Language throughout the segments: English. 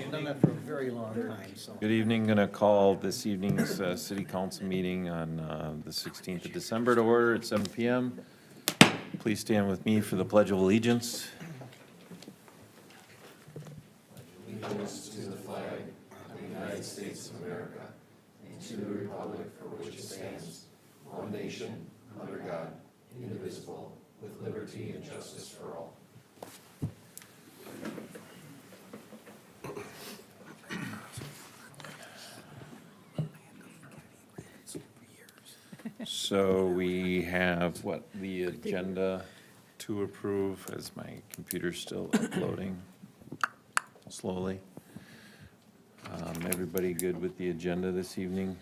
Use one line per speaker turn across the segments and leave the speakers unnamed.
I've done that for a very long time, so.
Good evening. Going to call this evening's city council meeting on the 16th of December to order at 7 p.m. Please stand with me for the Pledge of Allegiance.
Allegiance to the flag of the United States of America and to the republic for which it stands, one nation, under God, indivisible, with liberty and justice for all.
So we have the agenda to approve as my computer's still uploading slowly. Everybody good with the agenda this evening?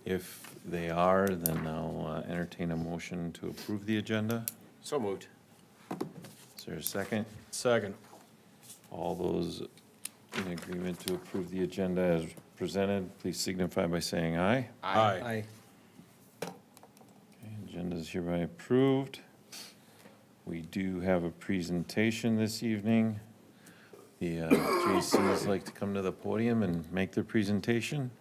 If they are, then I'll entertain a motion to approve the agenda.
So moved.
Is there a second?
Second.
All those in agreement to approve the agenda as presented, please signify by saying aye.
Aye.
Okay, agenda is hereby approved. We do have a presentation this evening. The JCs like to come to the podium and make their presentation.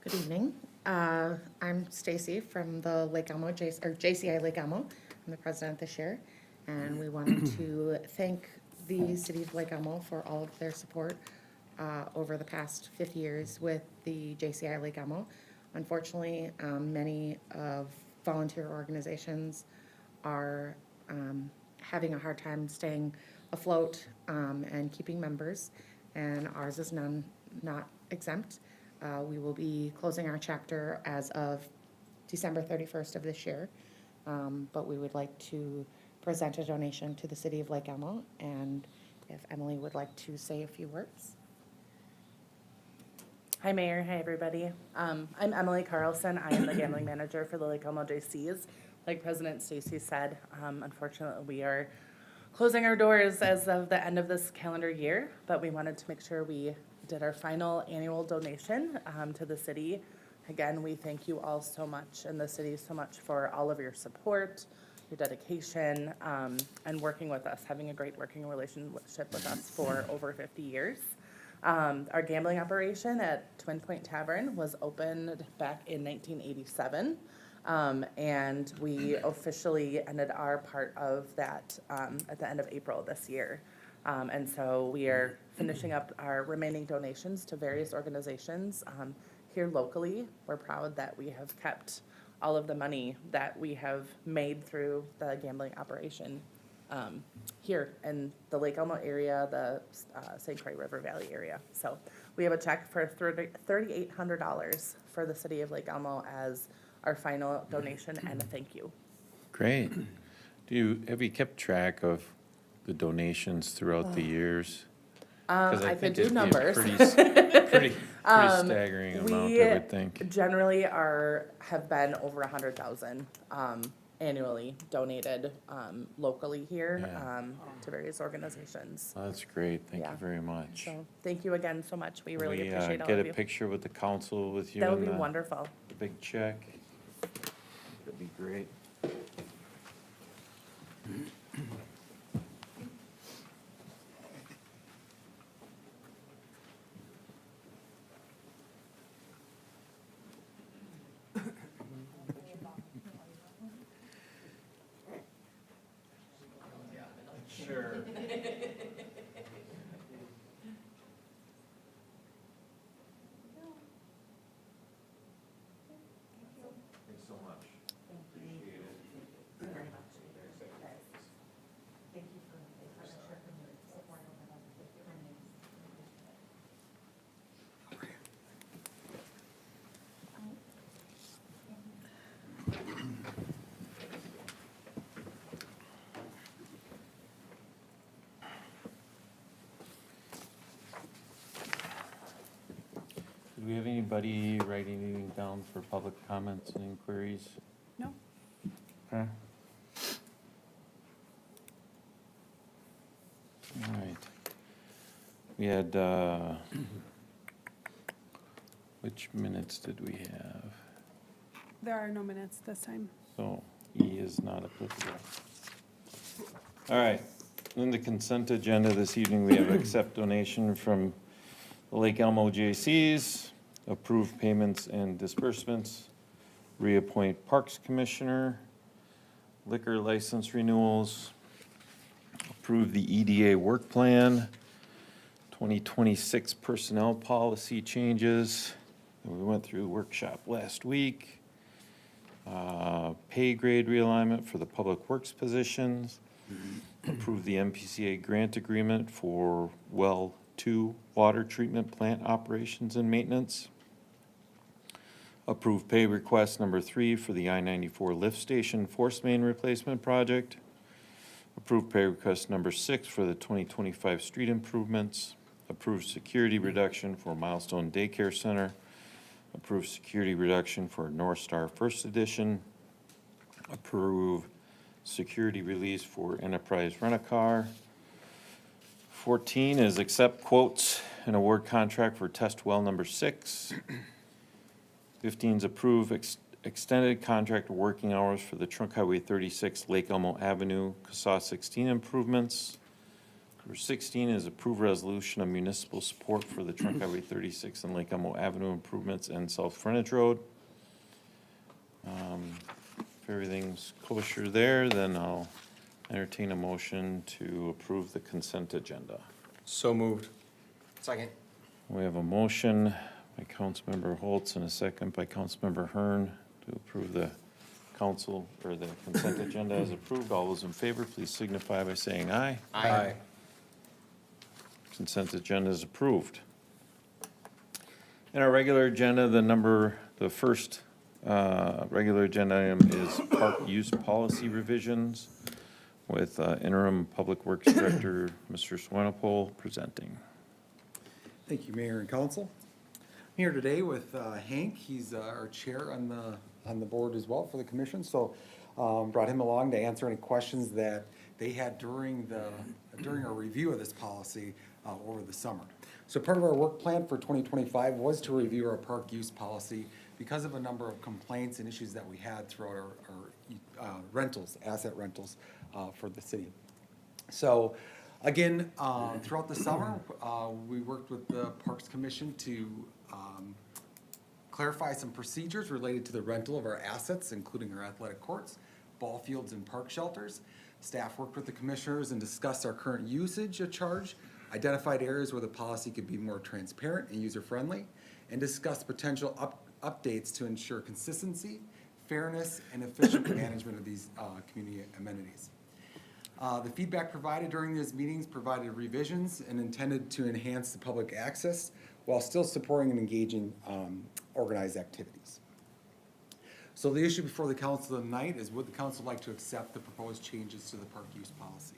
Good evening. I'm Stacy from the Lake Elmo, JCI Lake Elmo. I'm the president this year, and we wanted to thank the city of Lake Elmo for all of their support over the past 50 years with the JCI Lake Elmo. Unfortunately, many of volunteer organizations are having a hard time staying afloat and keeping members, and ours is not exempt. We will be closing our chapter as of December 31st of this year, but we would like to present a donation to the city of Lake Elmo, and if Emily would like to say a few words.
Hi, Mayor. Hi, everybody. I'm Emily Carlson. I am the gambling manager for the Lake Elmo JCs. Like President Stacy said, unfortunately, we are closing our doors as of the end of this calendar year, but we wanted to make sure we did our final annual donation to the city. Again, we thank you all so much and the city so much for all of your support, your dedication, and working with us, having a great working relationship with us for over 50 years. Our gambling operation at Twin Point Tavern was opened back in 1987, and we officially ended our part of that at the end of April this year. And so we are finishing up our remaining donations to various organizations here locally. We're proud that we have kept all of the money that we have made through the gambling operation here in the Lake Elmo area, the St. Croix River Valley area. So we have a check for $3,800 for the city of Lake Elmo as our final donation and a thank you.
Great. Have you kept track of the donations throughout the years? 'Cause
I could
think
do
it'd be a
numbers.
Pretty staggering amount,
We
I would think.
generally have been over 100,000 annually donated locally here
Yeah.
to various organizations.
Oh, that's great. Thank
Yeah.
you very much.
So thank you again so much. We really
We,
appreciate all
get
of
a
you.
picture with the council with you
That would
and
be
the
wonderful.
big check. That'd be great. Sure. Thanks so much. Appreciate it.
Very much.
Thank you for the partnership and your support over the 50 years.
Do we have anybody writing anything down for public comments and inquiries?
No.
Huh? All right. We had, which minutes did we have?
There are no minutes this time.
So E is not applicable. All right, in the consent agenda this evening, we have accept donation from the Lake Elmo J.C.'s, approve payments and disbursements, reappoint Parks Commissioner, liquor license renewals, approve the EDA Workplan, 2026 personnel policy changes that we went through workshop last week, pay grade realignment for the public works positions, approve the MPCA grant agreement for well 2 water treatment plant operations and maintenance, approve pay request number 3 for the I-94 lift station Forcemain replacement project, approve pay request number 6 for the 2025 street improvements, approve security reduction for Milestone Daycare Center, approve security reduction for North Star First Edition, approve security release for Enterprise Rent-A-Car. 14 is accept quotes and award contract for test well number 6. 15 is approve extended contract working hours for the Trunk Highway 36 Lake Elmo Avenue, CASA 16 improvements. Number 16 is approve resolution of municipal support for the Trunk Highway 36 and Lake Elmo Avenue improvements and South Frontage Road. If everything's kosher there, then I'll entertain a motion to approve the consent agenda.
So moved. Second.
We have a motion by Councilmember Holtz and a second by Councilmember Hearn to approve the council, or the consent agenda as approved. All those in favor, please signify by saying aye.
Aye.
Consent agenda is approved. In our regular agenda, the first regular agenda item is park use policy revisions with interim Public Works Director, Mr. Swanepoel, presenting.
Thank you, Mayor and Council. I'm here today with Hank. He's our chair on the board as well for the commission. So brought him along to answer any questions that they had during our review of this policy over the summer. So part of our work plan for 2025 was to review our park use policy because of a number of complaints and issues that we had throughout our rentals, asset rentals for the city. So again, throughout the summer, we worked with the Parks Commission to clarify some procedures related to the rental of our assets, including our athletic courts, ball fields, and park shelters. Staff worked with the commissioners and discussed our current usage of charge, identified areas where the policy could be more transparent and user-friendly, and discussed potential updates to ensure consistency, fairness, and efficient management of these community amenities. The feedback provided during these meetings provided revisions and intended to enhance the public access while still supporting and engaging organized activities. So the issue before the council tonight is, would the council like to accept the proposed changes to the park use policy?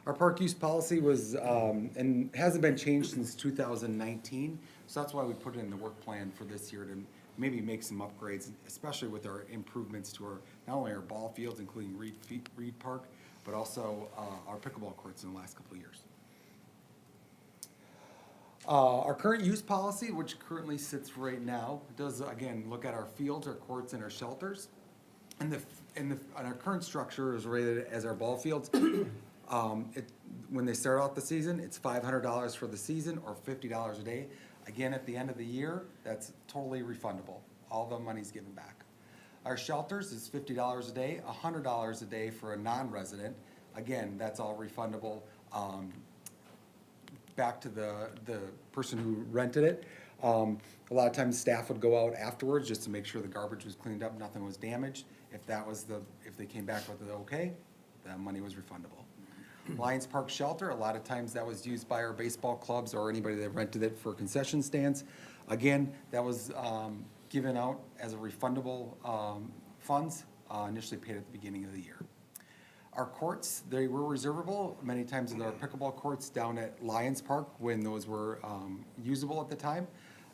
Our park use policy was, and hasn't been changed since 2019, so that's why we put it in the work plan for this year to maybe make some upgrades, especially with our improvements to our, not only our ball fields, including Reed Park, but also our pickleball courts in the last couple of years. Our current use policy, which currently sits right now, does again look at our fields, our courts, and our shelters. And our current structure is rated as our ball fields. When they start out the season, it's $500 for the season or $50 a day. Again, at the end of the year, that's totally refundable. All the money's given back. Our shelters is $50 a day, $100 a day for a non-resident. Again, that's all refundable back to the person who rented it. A lot of times staff would go out afterwards just to make sure the garbage was cleaned up, nothing was damaged. If they came back with it okay, the money was refundable. Lions Park Shelter, a lot of times that was used by our baseball clubs or anybody that rented it for concession stands. Again, that was given out as a refundable funds, initially paid at the beginning of the year. Our courts, they were reservable many times in our pickleball courts down at Lions Park when those were usable at the time.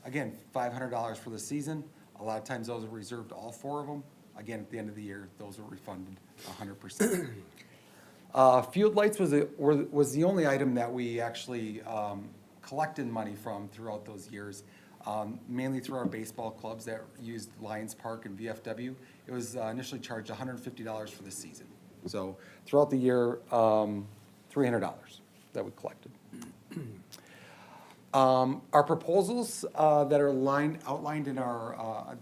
Again, $500 for the season. A lot of times those are reserved, all 4 of them. Again, at the end of the year, those are refunded 100%. Field lights was the only item that we actually collected money from throughout those years, mainly through our baseball clubs that used Lions Park and VFW. It was initially charged $150 for the season. So throughout the year, $300 that we collected. Our proposals that are outlined in our,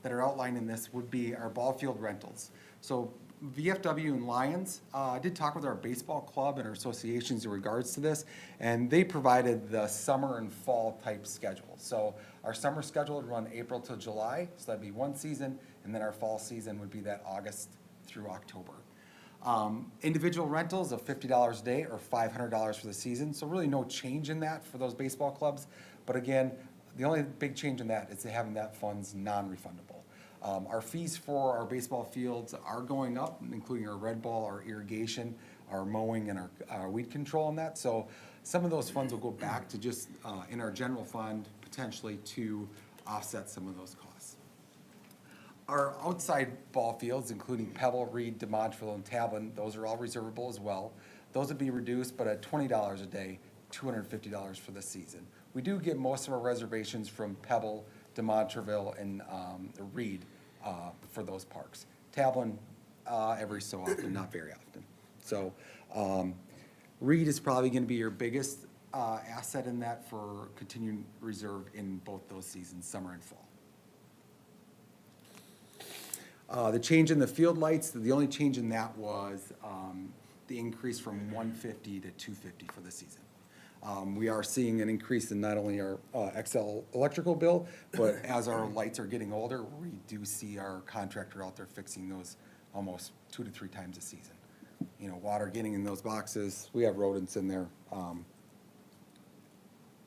that are outlined in this would be our ball field rentals. So VFW and Lions, I did talk with our baseball club and our associations in regards to this, and they provided the summer and fall type schedule. So our summer schedule would run April to July, so that'd be one season, and then our fall season would be that August through October. Individual rentals of $50 a day or $500 for the season, so really no change in that for those baseball clubs. But again, the only big change in that is having that funds non-refundable. Our fees for our baseball fields are going up, including our red ball, our irrigation, our mowing, and our weed control and that. So some of those funds will go back to just in our general fund, potentially to offset some of those costs. Our outside ball fields, including Pebble, Reed, DeMontville, and Tablin, those are all reservable as well. Those would be reduced, but at $20 a day, $250 for the season. We do get most of our reservations from Pebble, DeMontville, and Reed for those parks. Tablin, every so often, not very often. So Reed is probably going to be your biggest asset in that for continued reserve in both those seasons, summer and fall. The change in the field lights, the only change in that was the increase from $150 to $250 for the season. We are seeing an increase in not only our XL electrical bill, but as our lights are getting older, we do see our contractor out there fixing those almost 2 to 3 times a season. You know, water getting in those boxes, we have rodents in there,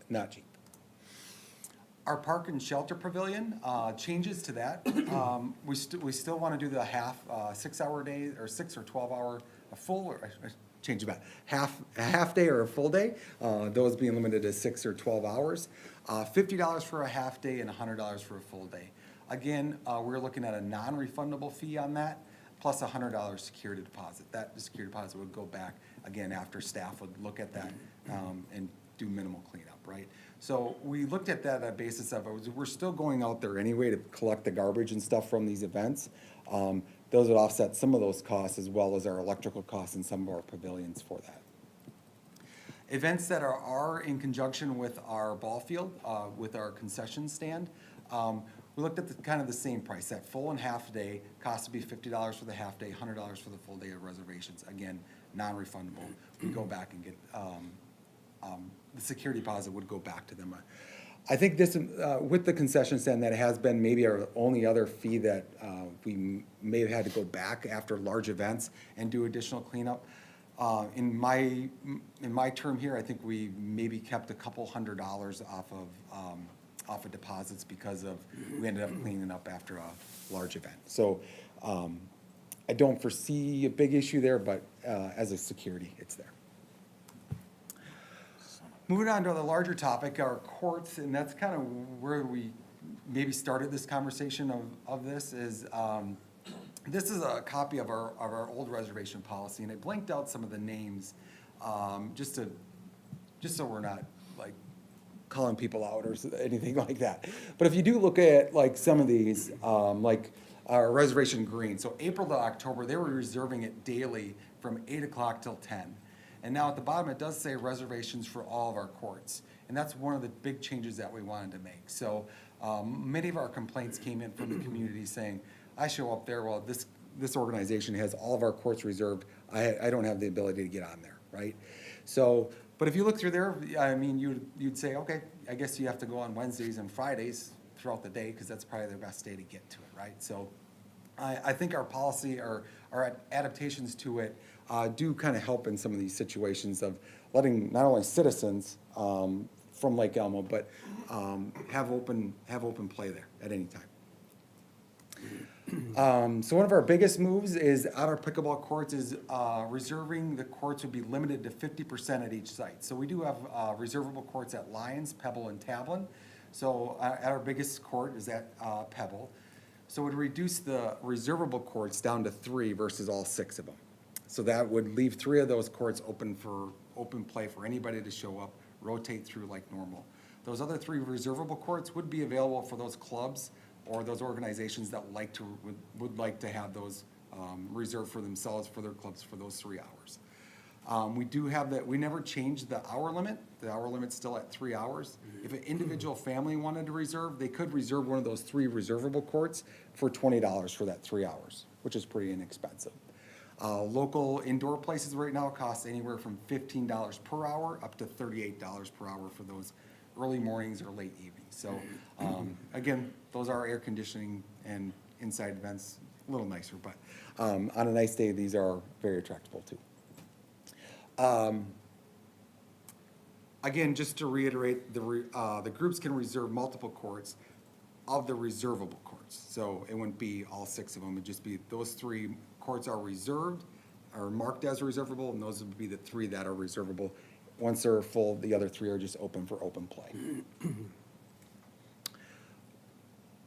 not cheap. Our park and shelter pavilion, changes to that. We still want to do the half 6 hour day or 6 or 12 hour, a full, or change it back, a half day or a full day. Those being limited to 6 or 12 hours. $50 for a half day and $100 for a full day. Again, we're looking at a non-refundable fee on that, plus a $100 security deposit. That security deposit would go back, again, after staff would look at that and do minimal cleanup, right? So we looked at that on a basis of, we're still going out there anyway to collect the garbage and stuff from these events. Those would offset some of those costs as well as our electrical costs in some of our pavilions for that. Events that are in conjunction with our ball field, with our concession stand, we looked at kind of the same price. That full and half day cost to be $50 for the half day, $100 for the full day of reservations. Again, non-refundable. We go back and get, the security deposit would go back to them. I think this, with the concession stand, that has been maybe our only other fee that we may have had to go back after large events and do additional cleanup. In my term here, I think we maybe kept a couple $100 off of deposits because of we ended up cleaning up after a large event. So I don't foresee a big issue there, but as a security, it's there. Moving on to the larger topic, our courts, and that's kind of where we maybe started this conversation of this, is this is a copy of our old reservation policy, and I blanked out some of the names just so we're not like calling people out or anything like that. But if you do look at like some of these, like our reservation green, so April to October, they were reserving it daily from 8 o'clock till 10. And now at the bottom, it does say reservations for all of our courts. And that's one of the big changes that we wanted to make. So many of our complaints came in from the community saying, I show up there, well, this organization has all of our courts reserved. I don't have the ability to get on there, right? So, but if you look through there, I mean, you'd say, okay, I guess you have to go on Wednesdays and Fridays throughout the day because that's probably the best day to get to it, right? So I think our policy, our adaptations to it do kind of help in some of these situations of letting not only citizens from Lake Elmo, but have open play there at any time. So one of our biggest moves is at our pickleball courts is reserving the courts would be limited to 50% at each site. So we do have reservable courts at Lions, Pebble, and Tablin. So at our biggest court is at Pebble. So it would reduce the reservable courts down to 3 versus all 6 of them. So that would leave 3 of those courts open play for anybody to show up, rotate through like normal. Those other 3 reservable courts would be available for those clubs or those organizations that would like to have those reserve for themselves, for their clubs, for those 3 hours. We do have that, we never changed the hour limit. The hour limit's still at 3 hours. If an individual family wanted to reserve, they could reserve one of those 3 reservable courts for $20 for that 3 hours, which is pretty inexpensive. Local indoor places right now cost anywhere from $15 per hour up to $38 per hour for those early mornings or late evenings. So, again, those are air conditioning and inside events, a little nicer, but on a nice day, these are very attractable too. Again, just to reiterate, the groups can reserve multiple courts of the reservable courts. So it wouldn't be all 6 of them, it'd just be those 3 courts are reserved, are marked as reservable, and those would be the 3 that are reservable. Once they're full, the other 3 are just open for open play.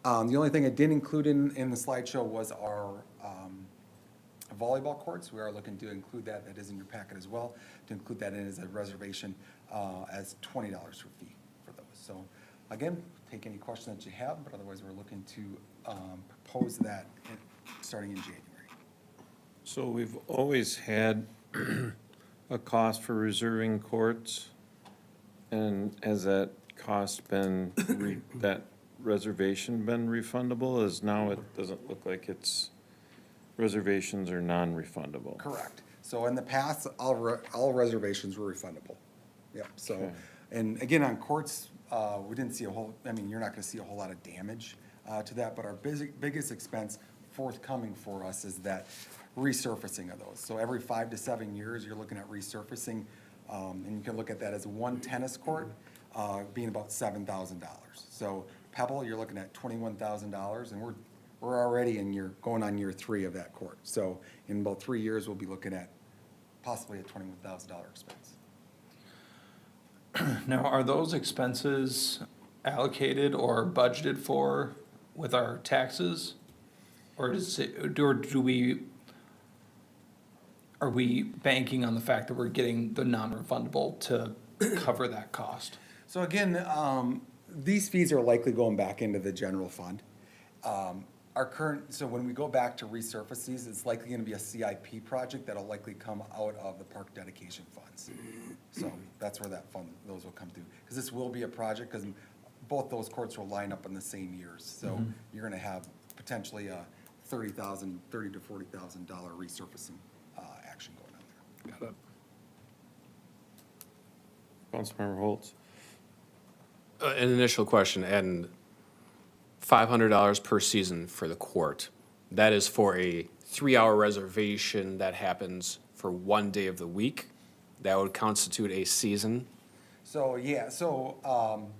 The only thing I didn't include in the slideshow was our volleyball courts. We are looking to include that. That is in your packet as well, to include that in as a reservation as $20 for fee for those. So again, take any question that you have, but otherwise we're looking to propose that starting in January.
So we've always had a cost for reserving courts, and has that cost been, that reservation been refundable? As now it doesn't look like it's, reservations are non-refundable.
Correct. So in the past, all reservations were refundable. Yep, so,
Okay.
and again, on courts, we didn't see a whole, I mean, you're not gonna see a whole lot of damage to that, but our biggest expense forthcoming for us is that resurfacing of those. So every 5 to 7 years, you're looking at resurfacing, and you can look at that as 1 tennis court being about $7,000. So Pebble, you're looking at $21,000, and we're already going on year 3 of that court. So in about 3 years, we'll be looking at possibly a $21,000 expense.
Now, are those expenses allocated or budgeted for with our taxes? Or are we banking on the fact that we're getting the non-refundable to cover that cost?
So again, these fees are likely going back into the general fund. So when we go back to resurface these, it's likely gonna be a CIP project that'll likely come out of the park dedication funds. So that's where those will come through. Because this will be a project, because both those courts will line up in the same years. So you're gonna have potentially a $30,000 to $40,000 resurfacing action going on there.
Councilmember Holtz?
An initial question, and $500 per season for the court. That is for a 3-hour reservation that happens for 1 day of the week. That would constitute a season.
So, yeah, so,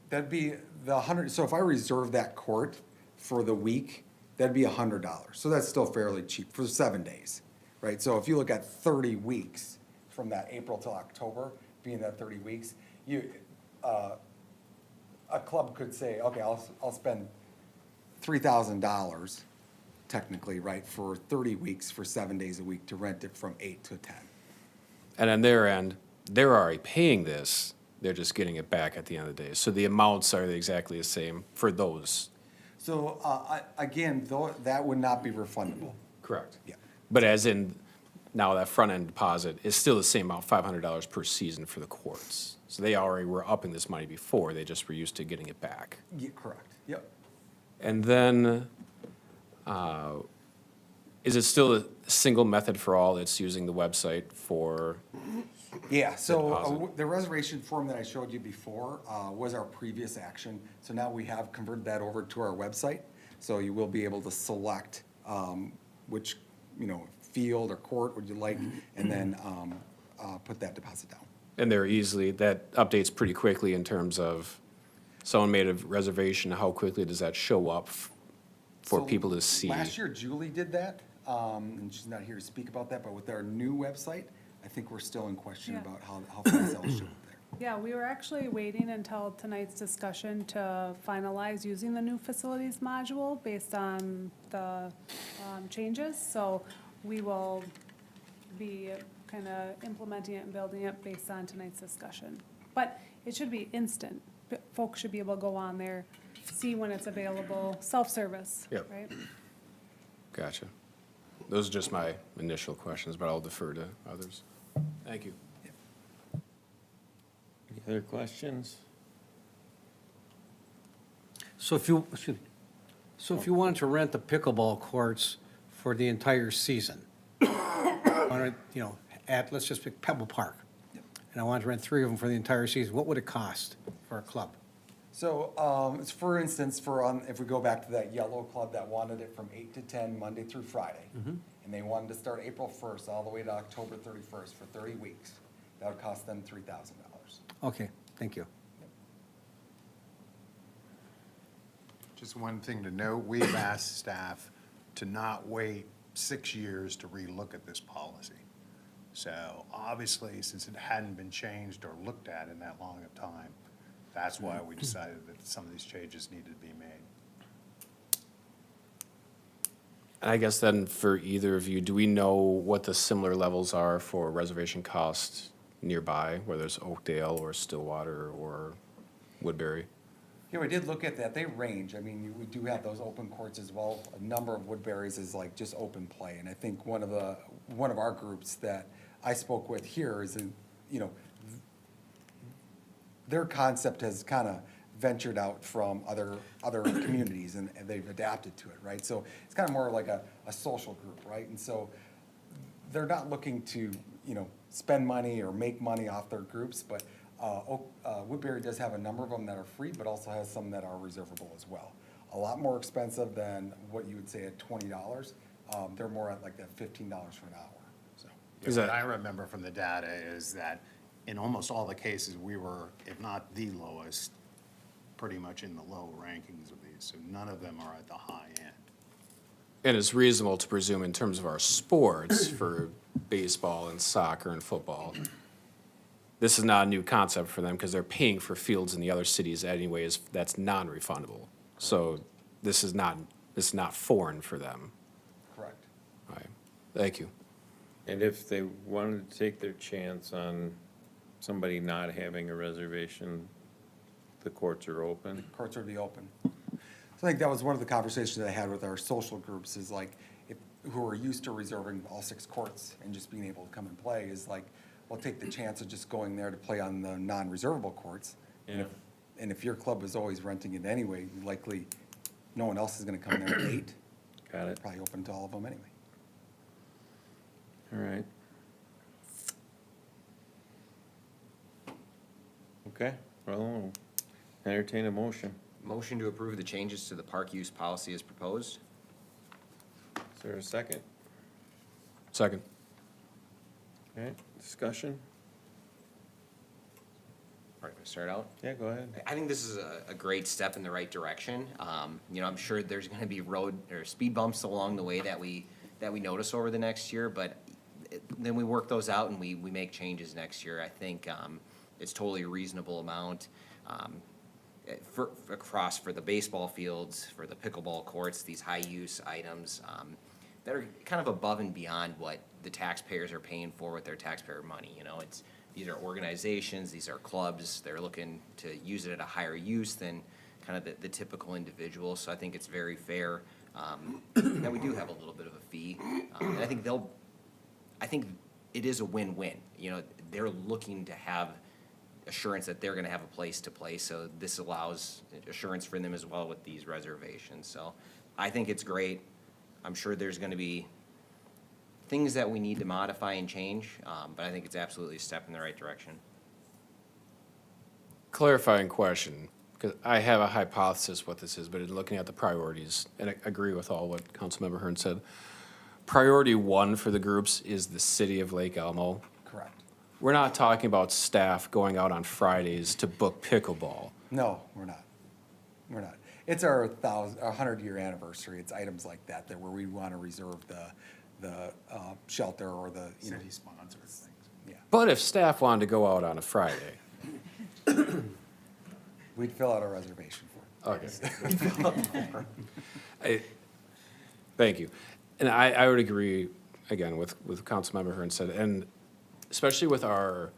that'd be the 100, so if I reserve that court for the week, that'd be $100. So that's still fairly cheap for 7 days, right? So if you look at 30 weeks from that April till October, being that 30 weeks, a club could say, okay, I'll spend $3,000 technically, right, for 30 weeks for 7 days a week to rent it from 8 to 10.
And on their end, they're already paying this. They're just getting it back at the end of the day. So the amounts are exactly the same for those.
So, again, though, that would not be refundable.
Correct.
Yeah.
But as in, now that front-end deposit is still the same amount, $500 per season for the courts. So they already were upping this money before, they just were used to getting it back.
Yeah, correct, yep.
And then, is it still a single method for all? It's using the website for,
Yeah, so
Deposit.
the reservation form that I showed you before was our previous action. So now we have converted that over to our website. So you will be able to select which, field or court would you like, and then put that deposit down.
and that updates pretty quickly in terms of someone made a reservation, how quickly does that show up for
So
people to see?
Last year Julie did that, and she's not here to speak about that, but with our new website, I think we're still in question
Yeah.
about how fast that'll show up there.
Yeah, we were actually waiting until tonight's discussion to finalize using the new facilities module based on the changes. So we will be kind of implementing it and building it based on tonight's discussion. But it should be instant. Folks should be able to go on there, see when it's available, self-service,
Yep.
right?
Gotcha. Those are just my initial questions, but I'll defer to others. Thank you.
Any other questions?
So if you, excuse me. So if you wanted to rent the pickleball courts for the entire season, let's just pick Pebble Park, and I wanted to rent 3 of them for the entire season, what would it cost for a club?
So, it's for instance, if we go back to that yellow club that wanted it from 8 to 10, Monday through Friday, and they wanted to start April 1st all the way to October 31st for 30 weeks, that would cost them $3,000.
Okay, thank you.
Just one thing to note, we've asked staff to not wait 6 years to relook at this policy. So obviously, since it hadn't been changed or looked at in that long a time, that's why we decided that some of these changes needed to be made.
And I guess then for either of you, do we know what the similar levels are for reservation costs nearby, whether it's Oakdale or Stillwater or Woodbury?
Yeah, we did look at that. They range. I mean, we do have those open courts as well. A number of Woodbury's is like just open play. And I think one of our groups that I spoke with here is, their concept has kind of ventured out from other communities and they've adapted to it, right? So it's kind of more like a social group, right? And so they're not looking to, spend money or make money off their groups, but Woodbury does have a number of them that are free, but also has some that are reservable as well. A lot more expensive than what you would say at $20. They're more at like that $15 for an hour, so.
What I remember from the data is that in almost all the cases, we were, if not the lowest, pretty much in the low rankings of these. So none of them are at the high end.
And it's reasonable to presume in terms of our sports for baseball and soccer and football, this is not a new concept for them because they're paying for fields in the other cities anyways. That's non-refundable. So this is not foreign for them.
Correct.
All right. Thank you.
And if they wanted to take their chance on somebody not having a reservation, the courts are open?
Courts would be open. So I think that was one of the conversations that I had with our social groups is like, who are used to reserving all 6 courts and just being able to come and play is like, well, take the chance of just going there to play on the non-reservable courts.
Yeah.
And if your club is always renting it anyway, likely no one else is gonna come there at 8.
Got it.
Probably open to all of them anyway.
All right. Okay, well, entertain a motion.
Motion to approve the changes to the park use policy as proposed.
Is there a second?
Second.
Okay, discussion?
All right, can I start out?
Yeah, go ahead.
I think this is a great step in the right direction. I'm sure there's gonna be road or speed bumps along the way that we notice over the next year, but then we work those out and we make changes next year. I think, it's totally a reasonable amount. For the baseball fields, for the pickleball courts, these high-use items that are kind of above and beyond what the taxpayers are paying for with their taxpayer money. These are organizations, these are clubs, they're looking to use it at a higher use than kind of the typical individual. So I think it's very fair that we do have a little bit of a fee. And I think it is a win-win. They're looking to have assurance that they're gonna have a place to play, so this allows assurance for them as well with these reservations. So I think it's great. I'm sure there's gonna be things that we need to modify and change, but I think it's absolutely a step in the right direction.
Clarifying question, because I have a hypothesis what this is, but in looking at the priorities, and I agree with all what Councilmember Hearn said. Priority 1 for the groups is the city of Lake Elmo.
Correct.
We're not talking about staff going out on Fridays to book pickleball.
No, we're not. We're not. It's our 100-year anniversary. It's items like that where we want to reserve the shelter or the,
City sponsors things.
yeah.
But if staff wanted to go out on a Friday,
We'd fill out a reservation for it.
okay. Thank you. And I would agree, again, with Councilmember Hearn said, and especially with the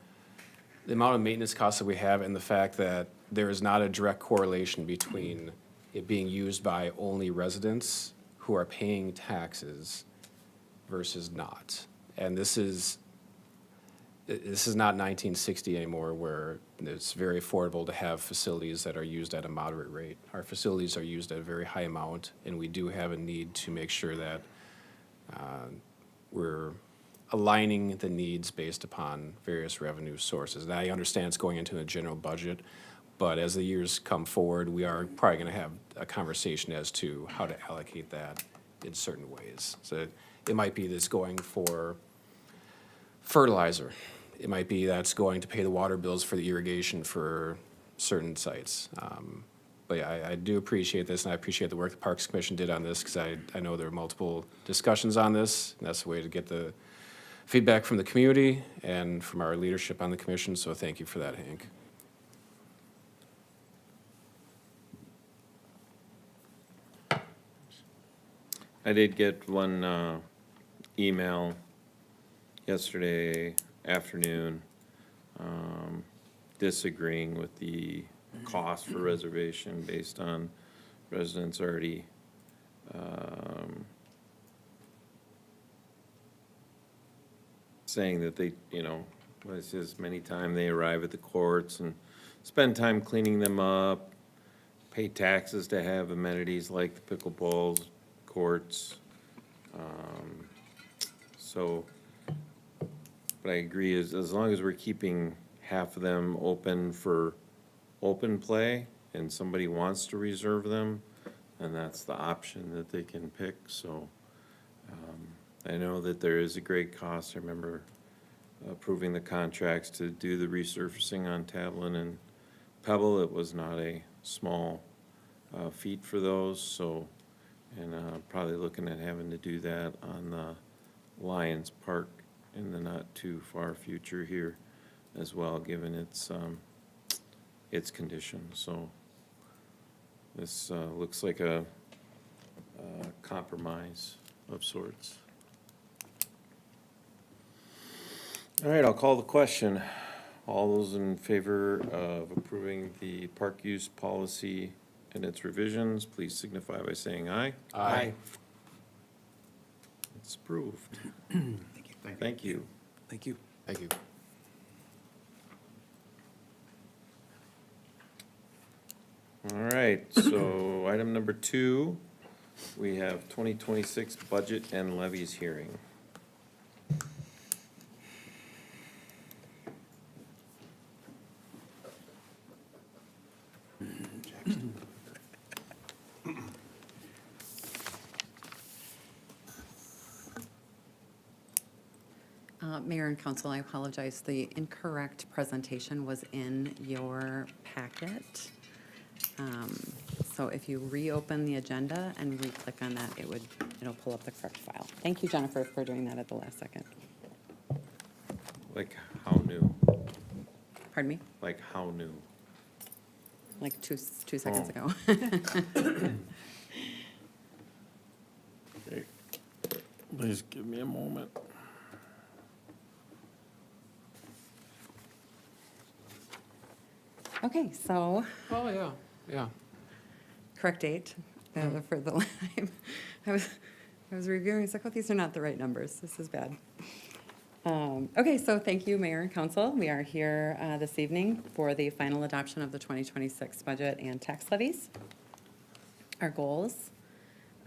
amount of maintenance costs that we have and the fact that there is not a direct correlation between it being used by only residents who are paying taxes versus not. And this is not 1960 anymore, where it's very affordable to have facilities that are used at a moderate rate. Our facilities are used at a very high amount, and we do have a need to make sure that we're aligning the needs based upon various revenue sources. Now, I understand it's going into a general budget, but as the years come forward, we are probably going to have a conversation as to how to allocate that in certain ways. So it might be this going for fertilizer. It might be that's going to pay the water bills for the irrigation for certain sites. But yeah, I do appreciate this, and I appreciate the work the Parks Commission did on this, because I know there are multiple discussions on this, and that's the way to get the feedback from the community and from our leadership on the commission, so thank you for that, Hank.
I did get one email yesterday afternoon disagreeing with the cost for reservation based on residents already saying that they, what it says, many times they arrive at the courts and spend time cleaning them up, pay taxes to have amenities like the pickleballs, courts. But I agree, as long as we're keeping half of them open for open play and somebody wants to reserve them, and that's the option that they can pick, so. I know that there is a great cost. I remember approving the contracts to do the resurfacing on Tablin and Pebble. It was not a small feat for those, so, and probably looking at having to do that on the Lions Park in the not too far future here as well, given its condition. So this looks like a compromise of sorts. All right, I'll call the question. All those in favor of approving the park use policy and its revisions, please signify by saying aye.
Aye.
It's approved.
Thank you.
Thank you.
Thank you.
Thank you.
All right, so item number 2, we have 2026 budget and levies hearing.
Mayor and Council, I apologize. The incorrect presentation was in your packet. So if you reopen the agenda and re-click on that, it'll pull up the correct file. Thank you, Jennifer, for doing that at the last second.
Like how new?
Pardon me?
Like how new?
Like two seconds ago.
Okay. Please give me a moment.
Okay, so
Oh, yeah, yeah.
correct date for the live. I was reviewing, it's like, oh, these are not the right numbers. This is bad. Okay, so thank you, Mayor and Council. We are here this evening for the final adoption of the 2026 budget and tax levies. Our goals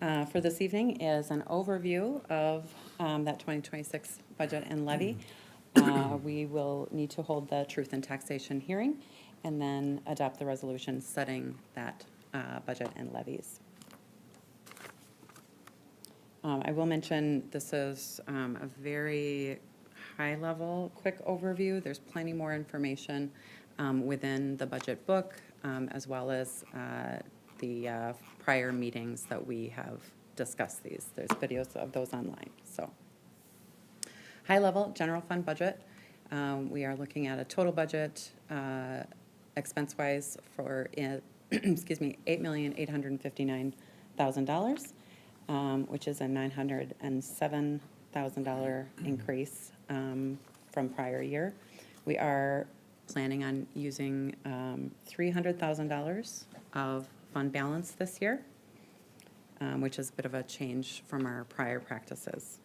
for this evening is an overview of that 2026 budget and levy. We will need to hold the truth and taxation hearing and then adopt the resolution setting that budget and levies. I will mention this is a very high-level, quick overview. There's plenty more information within the budget book, as well as the prior meetings that we have discussed these. There's videos of those online. So, high-level general fund budget. We are looking at a total budget expense-wise for, excuse me, $8,859,000, which is a $907,000 increase from prior year. We are planning on using $300,000 of fund balance this year, which is a bit of a change from our prior practices.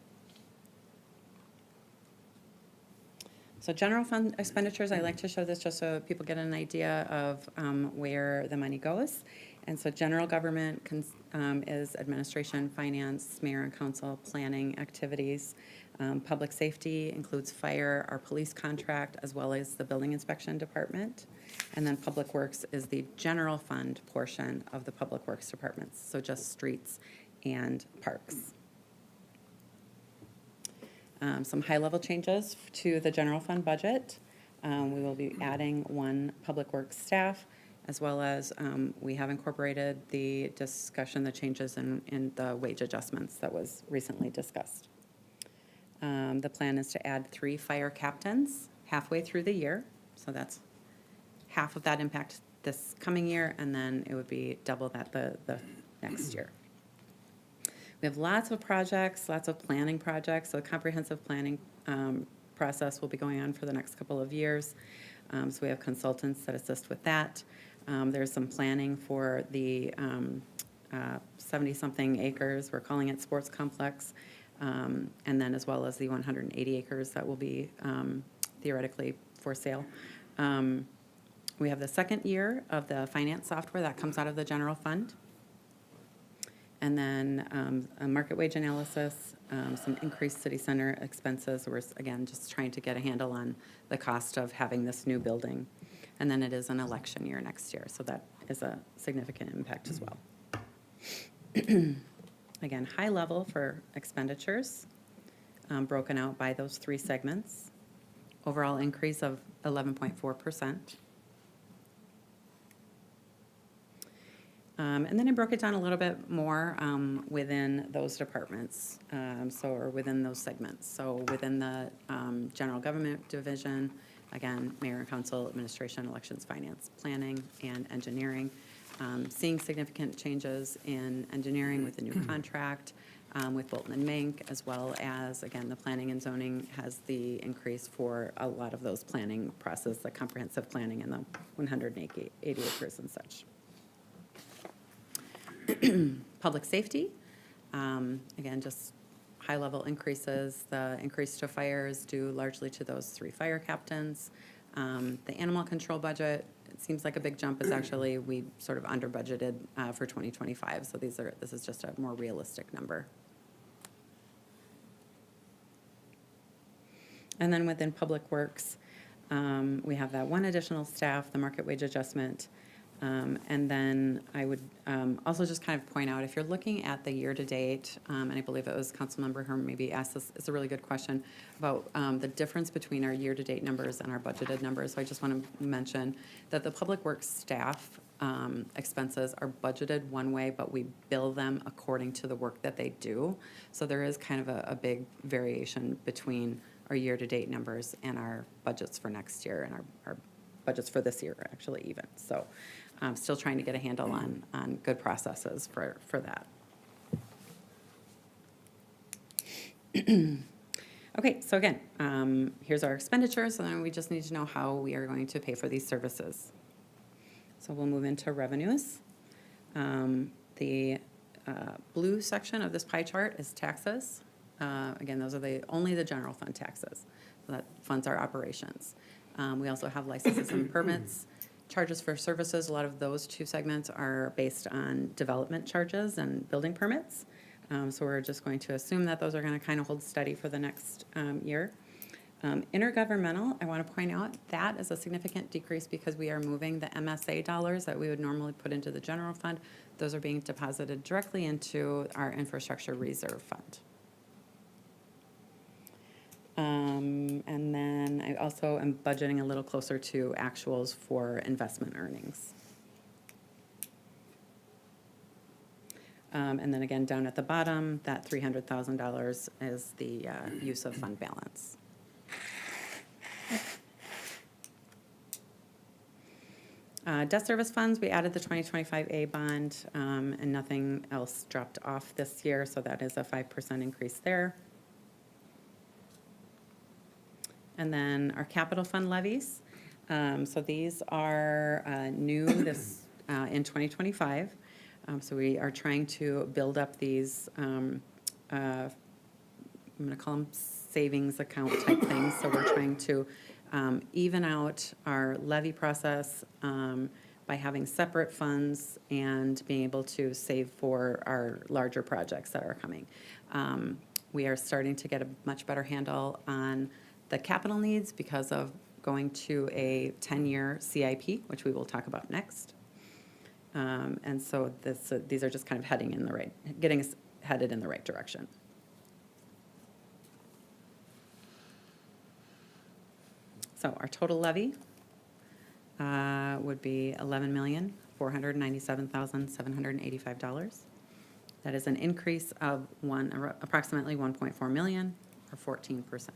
So general fund expenditures, I like to show this just so people get an idea of where the money goes. And so general government is administration, finance, mayor and council, planning activities. Public safety includes fire, our police contract, as well as the building inspection department. And then public works is the general fund portion of the public works departments, so just streets and parks. Some high-level changes to the general fund budget. We will be adding 1 public works staff, as well as we have incorporated the discussion, the changes in the wage adjustments that was recently discussed. The plan is to add 3 fire captains halfway through the year, so that's half of that impact this coming year, and then it would be double that the next year. We have lots of projects, lots of planning projects, so a comprehensive planning process will be going on for the next couple of years. So we have consultants that assist with that. There's some planning for the 70-something acres, we're calling it sports complex, and then as well as the 180 acres that will be theoretically for sale. We have the second year of the finance software that comes out of the general fund. And then a market wage analysis, some increased city center expenses. We're, again, just trying to get a handle on the cost of having this new building. And then it is an election year next year, so that is a significant impact as well. Again, high level for expenditures, broken out by those 3 segments. Overall increase of 11.4%. And then I broke it down a little bit more within those departments, or within those segments. So within the general government division, again, mayor and council, administration, elections, finance, planning, and engineering. Seeing significant changes in engineering with the new contract, with Bolton and Mink, as well as, again, the planning and zoning has the increase for a lot of those planning process, the comprehensive planning and the 180 acres and such. Public safety, again, just high-level increases. The increase to fire is due largely to those 3 fire captains. The animal control budget, it seems like a big jump, is actually, we sort of under-budgeted for 2025, so this is just a more realistic number. And then within public works, we have that 1 additional staff, the market wage adjustment. And then I would also just kind of point out, if you're looking at the year-to-date, and I believe it was Councilmember Herm maybe asked this, it's a really good question about the difference between our year-to-date numbers and our budgeted numbers. So I just want to mention that the public works staff expenses are budgeted one way, but we bill them according to the work that they do. So there is kind of a big variation between our year-to-date numbers and our budgets for next year, and our budgets for this year actually even. So I'm still trying to get a handle on good processes for that. Okay, so again, here's our expenditures, and then we just need to know how we are going to pay for these services. So we'll move into revenues. The blue section of this pie chart is taxes. Again, those are only the general fund taxes. So that funds our operations. We also have licenses and permits. Charges for services, a lot of those 2 segments are based on development charges and building permits. So we're just going to assume that those are going to kind of hold steady for the next year. Intergovernmental, I want to point out, that is a significant decrease because we are moving the MSA dollars that we would normally put into the general fund. Those are being deposited directly into our infrastructure reserve fund. And then I also am budgeting a little closer to actuals for investment earnings. And then again, down at the bottom, that $300,000 is the use of fund balance. Debt service funds, we added the 2025A bond, and nothing else dropped off this year, so that is a 5% increase there. And then our capital fund levies. So these are new this in 2025. So we are trying to build up these, I'm going to call them savings account type things. So we're trying to even out our levy process by having separate funds and being able to save for our larger projects that are coming. We are starting to get a much better handle on the capital needs because of going to a 10-year CIP, which we will talk about next. And so these are just kind of getting us headed in the right direction. So our total levy would be $11,497,785. That is an increase of approximately 1.4 million, or 14%.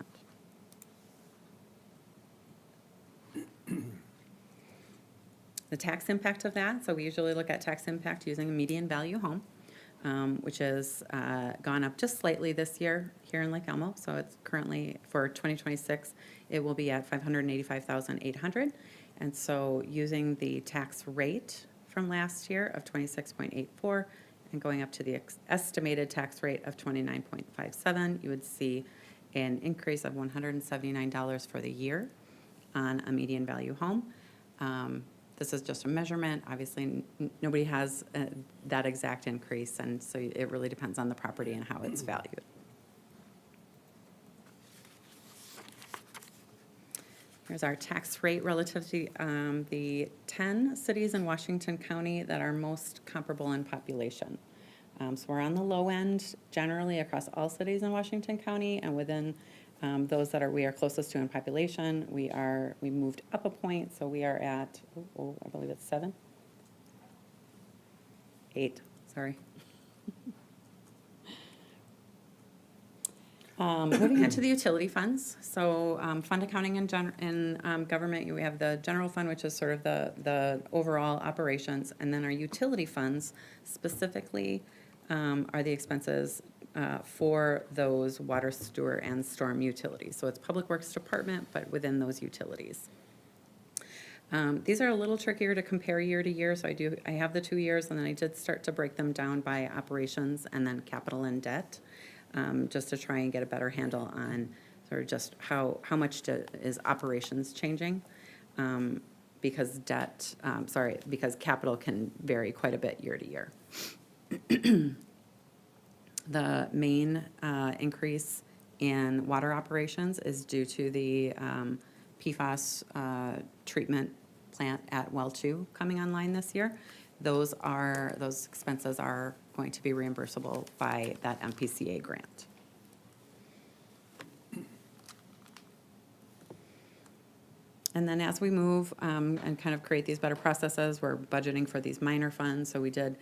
The tax impact of that, so we usually look at tax impact using a median value home, which has gone up just slightly this year here in Lake Elmo. So it's currently, for 2026, it will be at $585,800. And so using the tax rate from last year of 26.84 and going up to the estimated tax rate of 29.57, you would see an increase of $179 for the year on a median value home. This is just a measurement. Obviously, nobody has that exact increase, and so it really depends on the property and how it's valued. Here's our tax rate relative to the 10 cities in Washington County that are most comparable in population. So we're on the low end generally across all cities in Washington County, and within those that we are closest to in population, we moved up a point, so we are at, I believe it's 8, sorry. Moving on to the utility funds. So fund accounting in government, we have the general fund, which is sort of the overall operations, and then our utility funds specifically are the expenses for those water, sewer, and storm utilities. So it's Public Works Department, but within those utilities. These are a little trickier to compare year to year, so I have the 2 years, and then I did start to break them down by operations and then capital and debt, just to try and get a better handle on sort of just how much is operations changing, because because capital can vary quite a bit year to year. The main increase in water operations is due to the PFAS treatment plant at Well 2 coming online this year. Those expenses are going to be reimbursable by that MPCA grant. And then as we move and kind of create these better processes, we're budgeting for these minor funds. So we did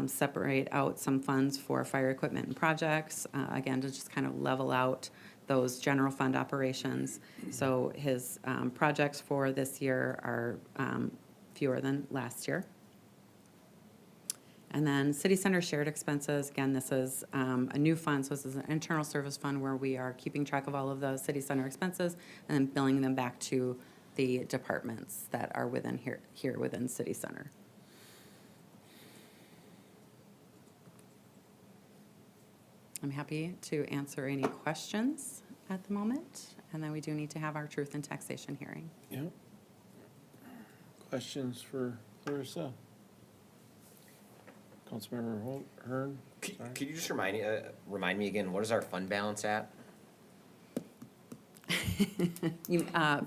separate out some funds for fire equipment and projects, again, to just kind of level out those general fund operations. So his projects for this year are fewer than last year. And then city center shared expenses, again, this is a new fund, so this is an internal service fund where we are keeping track of all of the city center expenses and then billing them back to the departments that are within here within city center. I'm happy to answer any questions at the moment, and then we do need to have our truth and taxation hearing.
Yep. Questions for Clarissa? Councilmember Hearn?
Could you just remind me again, what is our fund balance at?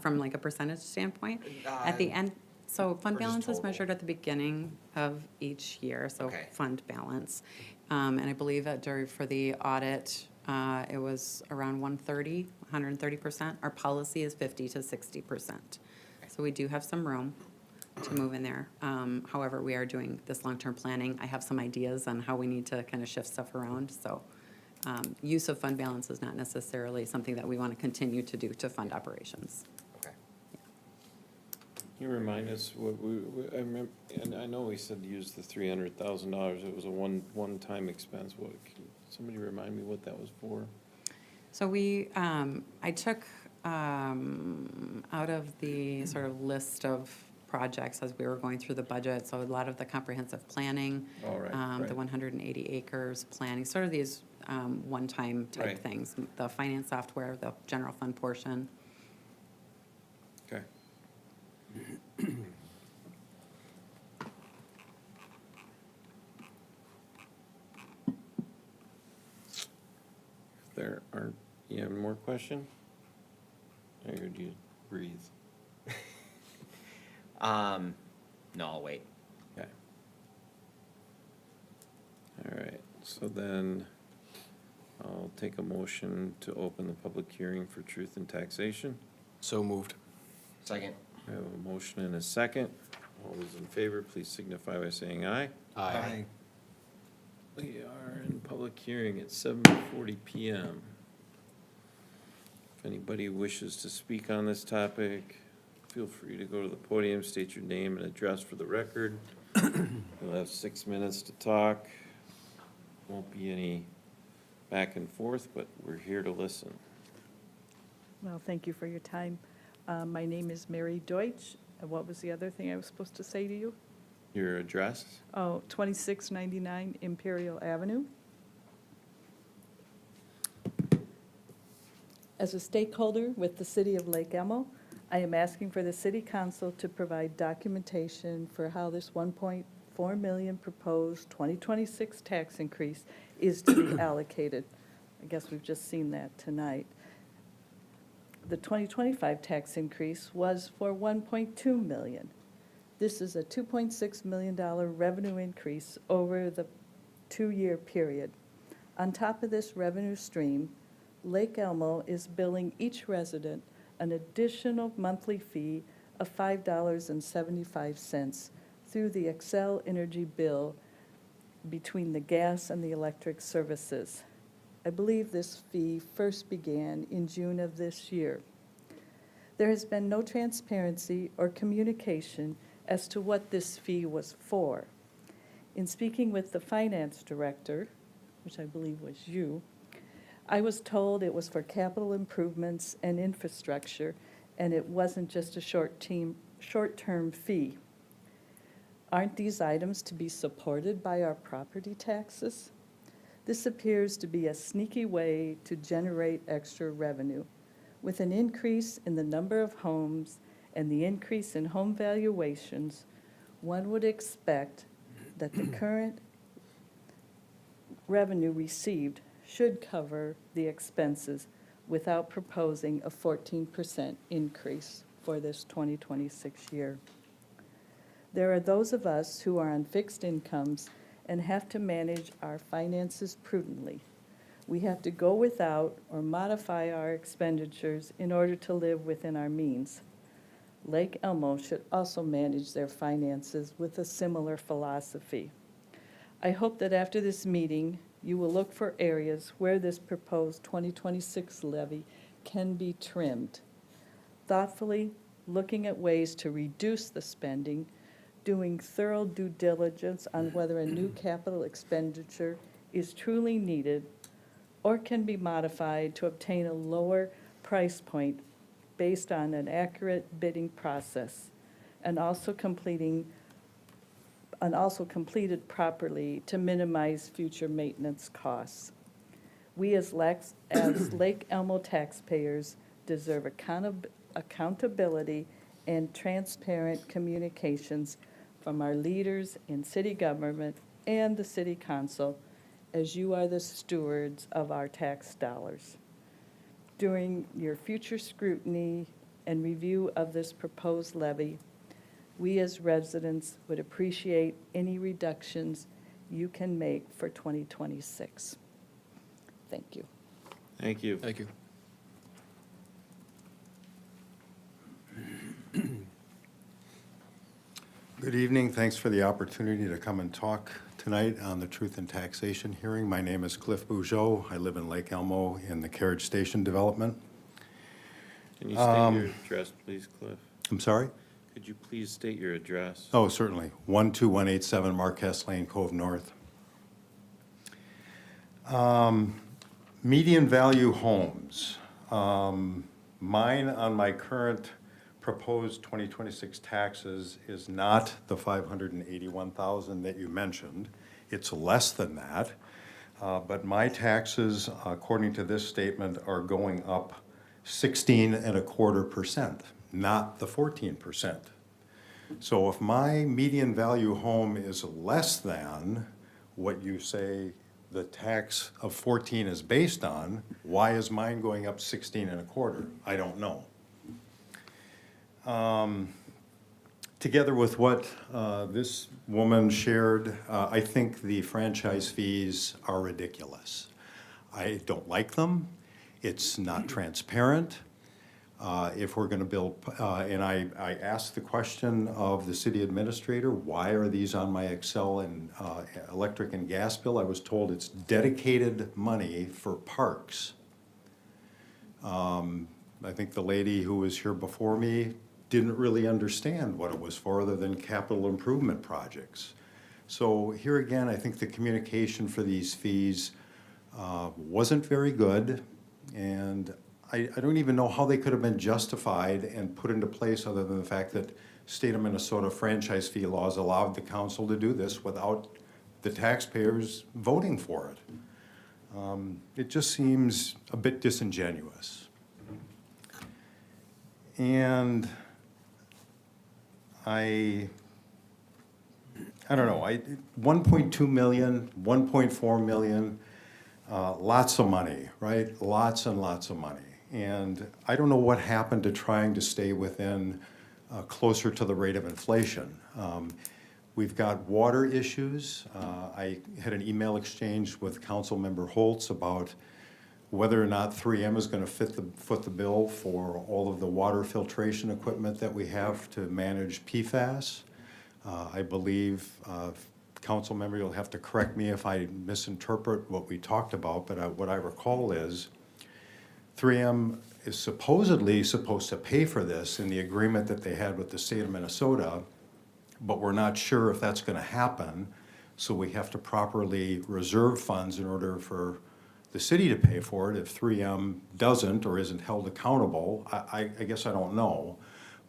From like a percentage standpoint? At the end, so fund
or just
balance is
total?
measured at the beginning of each year, so
Okay.
fund balance. And I believe that for the audit, it was around 130%. Our policy is 50 to 60%. So we do have some room to move in there. However, we are doing this long-term planning. I have some ideas on how we need to kind of shift stuff around, so use of fund balance is not necessarily something that we want to continue to do to fund operations.
Okay.
Can you remind us what I remember, and I know we said to use the $300,000. It was a one-time expense. Can somebody remind me what that was for?
So I took out of the sort of list of projects as we were going through the budget, so a lot of the comprehensive planning,
Oh, right.
the 180 acres planning, sort of these one-time type
Right.
things, the finance software, the general fund portion.
If there aren't, you have more question? Or do you breathe?
No, I'll wait.
Okay. All right, so then I'll take a motion to open the public hearing for truth and taxation.
So moved.
Second.
I have a motion and a second. All those in favor, please signify by saying aye.
Aye.
We are in public hearing at 7:40 PM. If anybody wishes to speak on this topic, feel free to go to the podium, state your name and address for the record. You'll have 6 minutes to talk. Won't be any back and forth, but we're here to listen.
Well, thank you for your time. My name is Mary Deutsch. And what was the other thing I was supposed to say to you?
Your address?
Oh, 2699 Imperial Avenue. As a stakeholder with the City of Lake Elmo, I am asking for the City Council to provide documentation for how this 1.4 million proposed 2026 tax increase is to be allocated. I guess we've just seen that tonight. The 2025 tax increase was for 1.2 million. This is a $2.6 million revenue increase over the 2-year period. On top of this revenue stream, Lake Elmo is billing each resident an additional monthly fee of $5.75 through the Xcel Energy bill between the gas and the electric services. I believe this fee first began in June of this year. There has been no transparency or communication as to what this fee was for. In speaking with the finance director, which I believe was you, I was told it was for capital improvements and infrastructure, and it wasn't just a short-term fee. Aren't these items to be supported by our property taxes? This appears to be a sneaky way to generate extra revenue. With an increase in the number of homes and the increase in home valuations, one would expect that the current revenue received should cover the expenses without proposing a 14% increase for this 2026 year. There are those of us who are on fixed incomes and have to manage our finances prudently. We have to go without or modify our expenditures in order to live within our means. Lake Elmo should also manage their finances with a similar philosophy. I hope that after this meeting, you will look for areas where this proposed 2026 levy can be trimmed. Thoughtfully looking at ways to reduce the spending, doing thorough due diligence on whether a new capital expenditure is truly needed or can be modified to obtain a lower price point based on an accurate bidding process, and also completed properly to minimize future maintenance costs. We as Lake Elmo taxpayers deserve accountability and transparent communications from our leaders in city government and the city council, as you are the stewards of our tax dollars. During your future scrutiny and review of this proposed levy, we as residents would appreciate any reductions you can make for 2026. Thank you.
Thank you.
Thank you.
Good evening. Thanks for the opportunity to come and talk tonight on the Truth and Taxation hearing. My name is Cliff Bougeot. I live in Lake Elmo in the Carriage Station development.
Can you state your address, please, Cliff?
I'm sorry?
Could you please state your address?
Oh, certainly. 12187 Marquess Lane, Cove North. Median value homes. Mine on my current proposed 2026 taxes is not the 581,000 that you mentioned. It's less than that. But my taxes, according to this statement, are going up 16.25%, not the 14% So if my median value home is less than what you say the tax of 14 is based on, why is mine going up 16 and a quarter? I don't know. Together with what this woman shared, I think the franchise fees are ridiculous. I don't like them. It's not transparent. If we're gonna build, and I asked the question of the city administrator, why are these on my Excel and electric and gas bill? I was told it's dedicated money for parks. I think the lady who was here before me didn't really understand what it was for other than capital improvement projects. So here again, I think the communication for these fees wasn't very good, and I don't even know how they could have been justified and put into place other than the fact that state of Minnesota franchise fee laws allowed the council to do this without the taxpayers voting for it. It just seems a bit disingenuous. And I don't know, 1.2 million, 1.4 million, lots of money, right? Lots and lots of money. And I don't know what happened to trying to stay within closer to the rate of inflation. We've got water issues. I had an email exchange with Councilmember Holtz about whether or not 3M is going to foot the bill for all of the water filtration equipment that we have to manage PFAS. I believe, council member, you'll have to correct me if I misinterpret what we talked about, but what I recall is 3M is supposedly supposed to pay for this in the agreement that they had with the state of Minnesota, but we're not sure if that's going to happen, so we have to properly reserve funds in order for the city to pay for it. If 3M doesn't or isn't held accountable, I guess I don't know.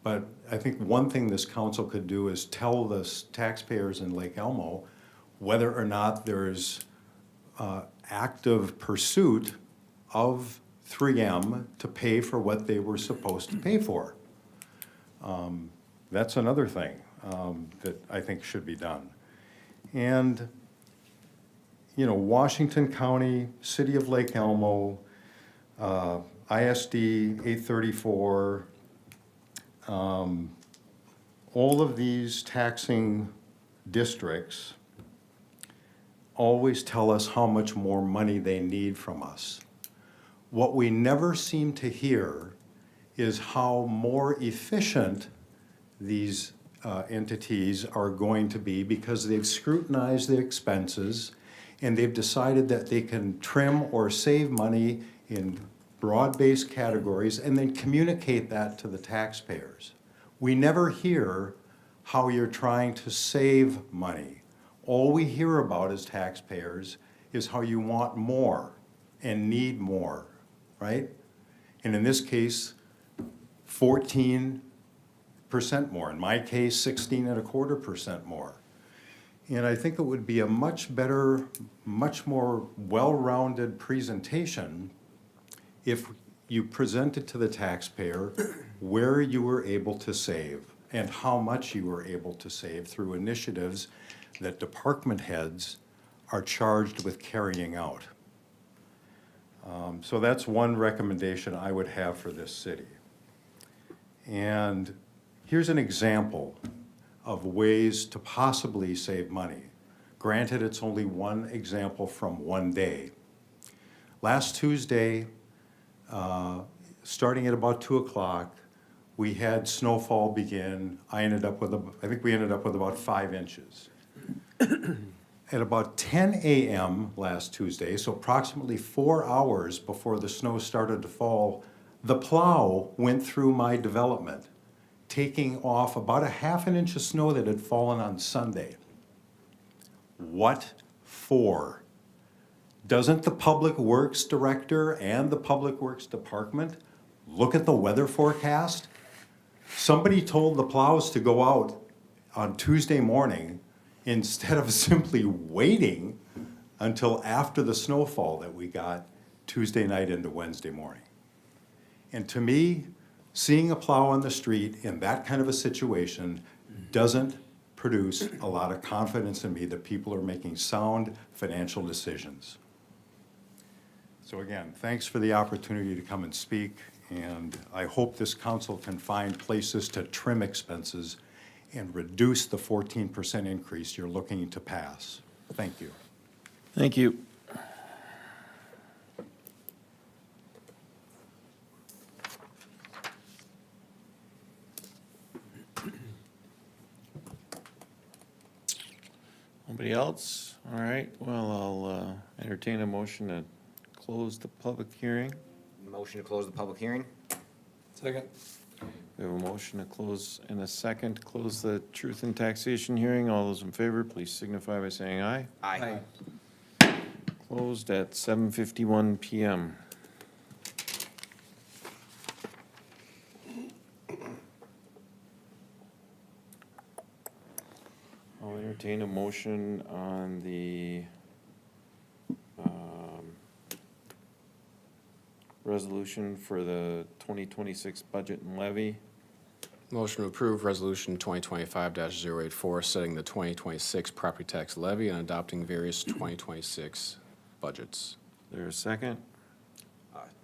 But I think one thing this council could do is tell the taxpayers in Lake Elmo whether or not there's active pursuit of 3M to pay for what they were supposed to pay for. That's another thing that I think should be done. And you know, Washington County, City of Lake Elmo, ISD 834, all of these taxing districts always tell us how much more money they need from us. What we never seem to hear is how more efficient these entities are going to be because they've scrutinized the expenses and they've decided that they can trim or save money in broad-based categories and then communicate that to the taxpayers. We never hear how you're trying to save money. All we hear about as taxpayers is how you want more and need more, right? And in this case, 14% more. In my case, 16.25% more. And I think it would be a much better, much more well-rounded presentation if you presented to the taxpayer where you were able to save and how much you were able to save through initiatives that department heads are charged with carrying out. So that's one recommendation I would have for this city. And here's an example of ways to possibly save money. Granted, it's only one example from one day. Last Tuesday, starting at about 2 o'clock, we had snowfall begin. I think we ended up with about 5 inches. At about 10 a.m. last Tuesday, so approximately 4 hours before the snow started to fall, the plow went through my development, taking off about a ½ inch of snow that had fallen on Sunday. What for? Doesn't the Public Works Director and the Public Works Department look at the weather forecast? Somebody told the plows to go out on Tuesday morning instead of simply waiting until after the snowfall that we got Tuesday night into Wednesday morning. And to me, seeing a plow on the street in that kind of a situation
doesn't produce a lot of confidence in me that people are making sound financial decisions. So again, thanks for the opportunity to come and speak, and I hope this council can find places to trim expenses and reduce the 14% increase you're looking to pass. Thank you.
Thank you. Nobody else? All right, well, I'll entertain a motion to close the public hearing.
Motion to close the public hearing?
Second.
We have a motion to close and a second to close the truth and taxation hearing. All those in favor, please signify by saying aye.
Aye.
Closed at 7:51 PM. I'll entertain a motion on the resolution for the 2026 budget and levy.
Motion to approve Resolution 2025-084, setting the 2026 property tax levy and adopting various 2026 budgets.
There a second?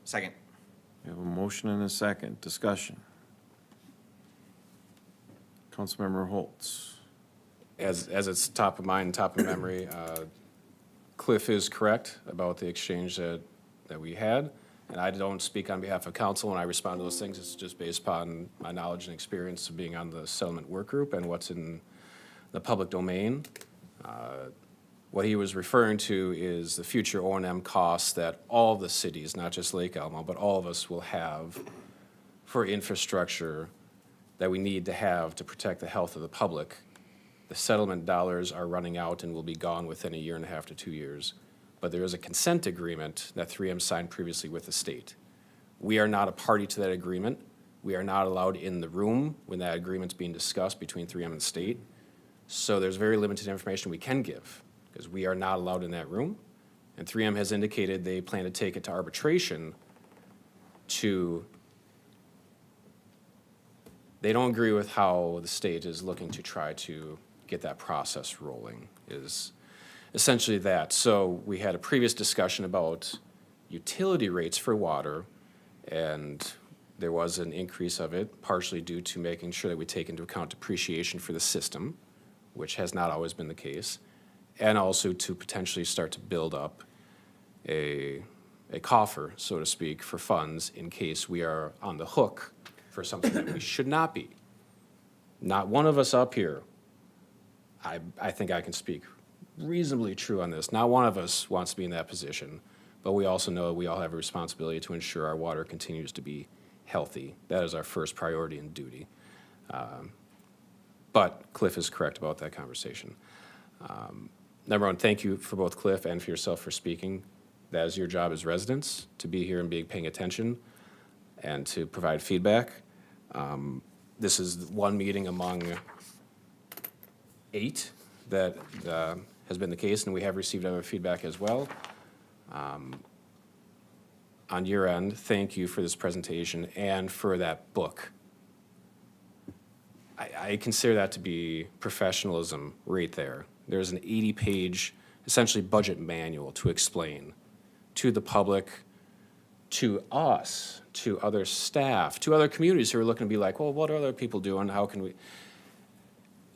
Second.
We have a motion and a second. Discussion. Councilmember Holtz.
As it's top of mind, top of memory, Cliff is correct about the exchange that we had. And I don't speak on behalf of council when I respond to those things. It's just based upon my knowledge and experience of being on the settlement work group and what's in the public domain. What he was referring to is the future O&M costs that all the cities, not just Lake Elmo, but all of us will have for infrastructure that we need to have to protect the health of the public. The settlement dollars are running out and will be gone within 1.5 to 2 years. But there is a consent agreement that 3M signed previously with the state. We are not a party to that agreement. We are not allowed in the room when that agreement's being discussed between 3M and the state. So there's very limited information we can give because we are not allowed in that room. And 3M has indicated they plan to take it to arbitration they don't agree with how the state is looking to try to get that process rolling, is essentially that. So we had a previous discussion about utility rates for water, and there was an increase of it, partially due to making sure that we take into account depreciation for the system, which has not always been the case, and also to potentially start to build up a coffer, so to speak, for funds in case we are on the hook for something that we should not be. Not one of us up here, I think I can speak reasonably true on this. Not one of us wants to be in that position, but we also know we all have a responsibility to ensure our water continues to be healthy. That is our first priority and duty. But Cliff is correct about that conversation. Number one, thank you for both Cliff and for yourself for speaking. That is your job as residents, to be here and paying attention and to provide feedback. This is one meeting among 8 that has been the case, and we have received other feedback as well. On your end, thank you for this presentation and for that book. I consider that to be professionalism right there. There's an 80-page, essentially budget manual to explain to the public, to us, to other staff, to other communities who are looking to be like, well, what are other people doing? How can we?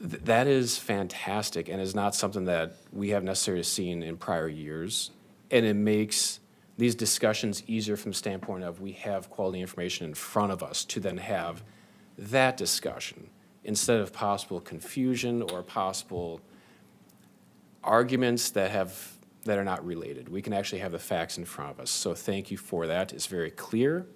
That is fantastic and is not something that we have necessarily seen in prior years. And it makes these discussions easier from the standpoint of we have quality information in front of us to then have that discussion instead of possible confusion or possible arguments that are not related. We can actually have the facts in front of us. So thank you for that. It's very clear,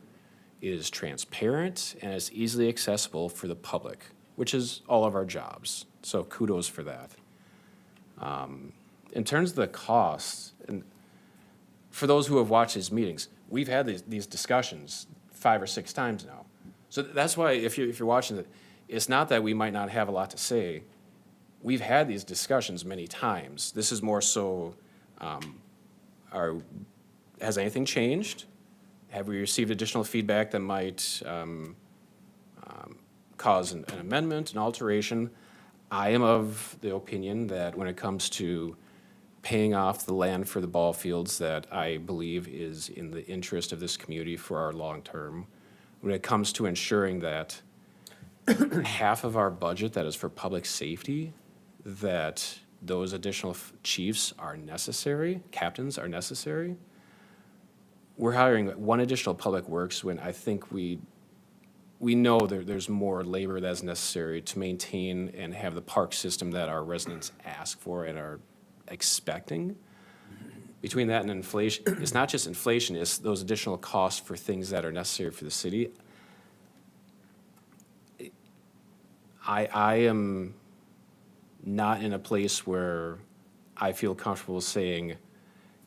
it is transparent, and it's easily accessible for the public, which is all of our jobs. So kudos for that. In terms of the costs, and for those who have watched these meetings, we've had these discussions 5 or 6 times now. So that's why if you're watching it, it's not that we might not have a lot to say. We've had these discussions many times. This is more so, has anything changed? Have we received additional feedback that might cause an amendment, an alteration? I am of the opinion that when it comes to paying off the land for the ball fields, that I believe is in the interest of this community for our long term. When it comes to ensuring that half of our budget that is for public safety, that those additional chiefs are necessary, captains are necessary. We're hiring one additional public works when I think we know there's more labor that's necessary to maintain and have the park system that our residents ask for and are expecting. Between that and inflation, it's not just inflation, it's those additional costs for things that are necessary for the city. I am not in a place where I feel comfortable saying,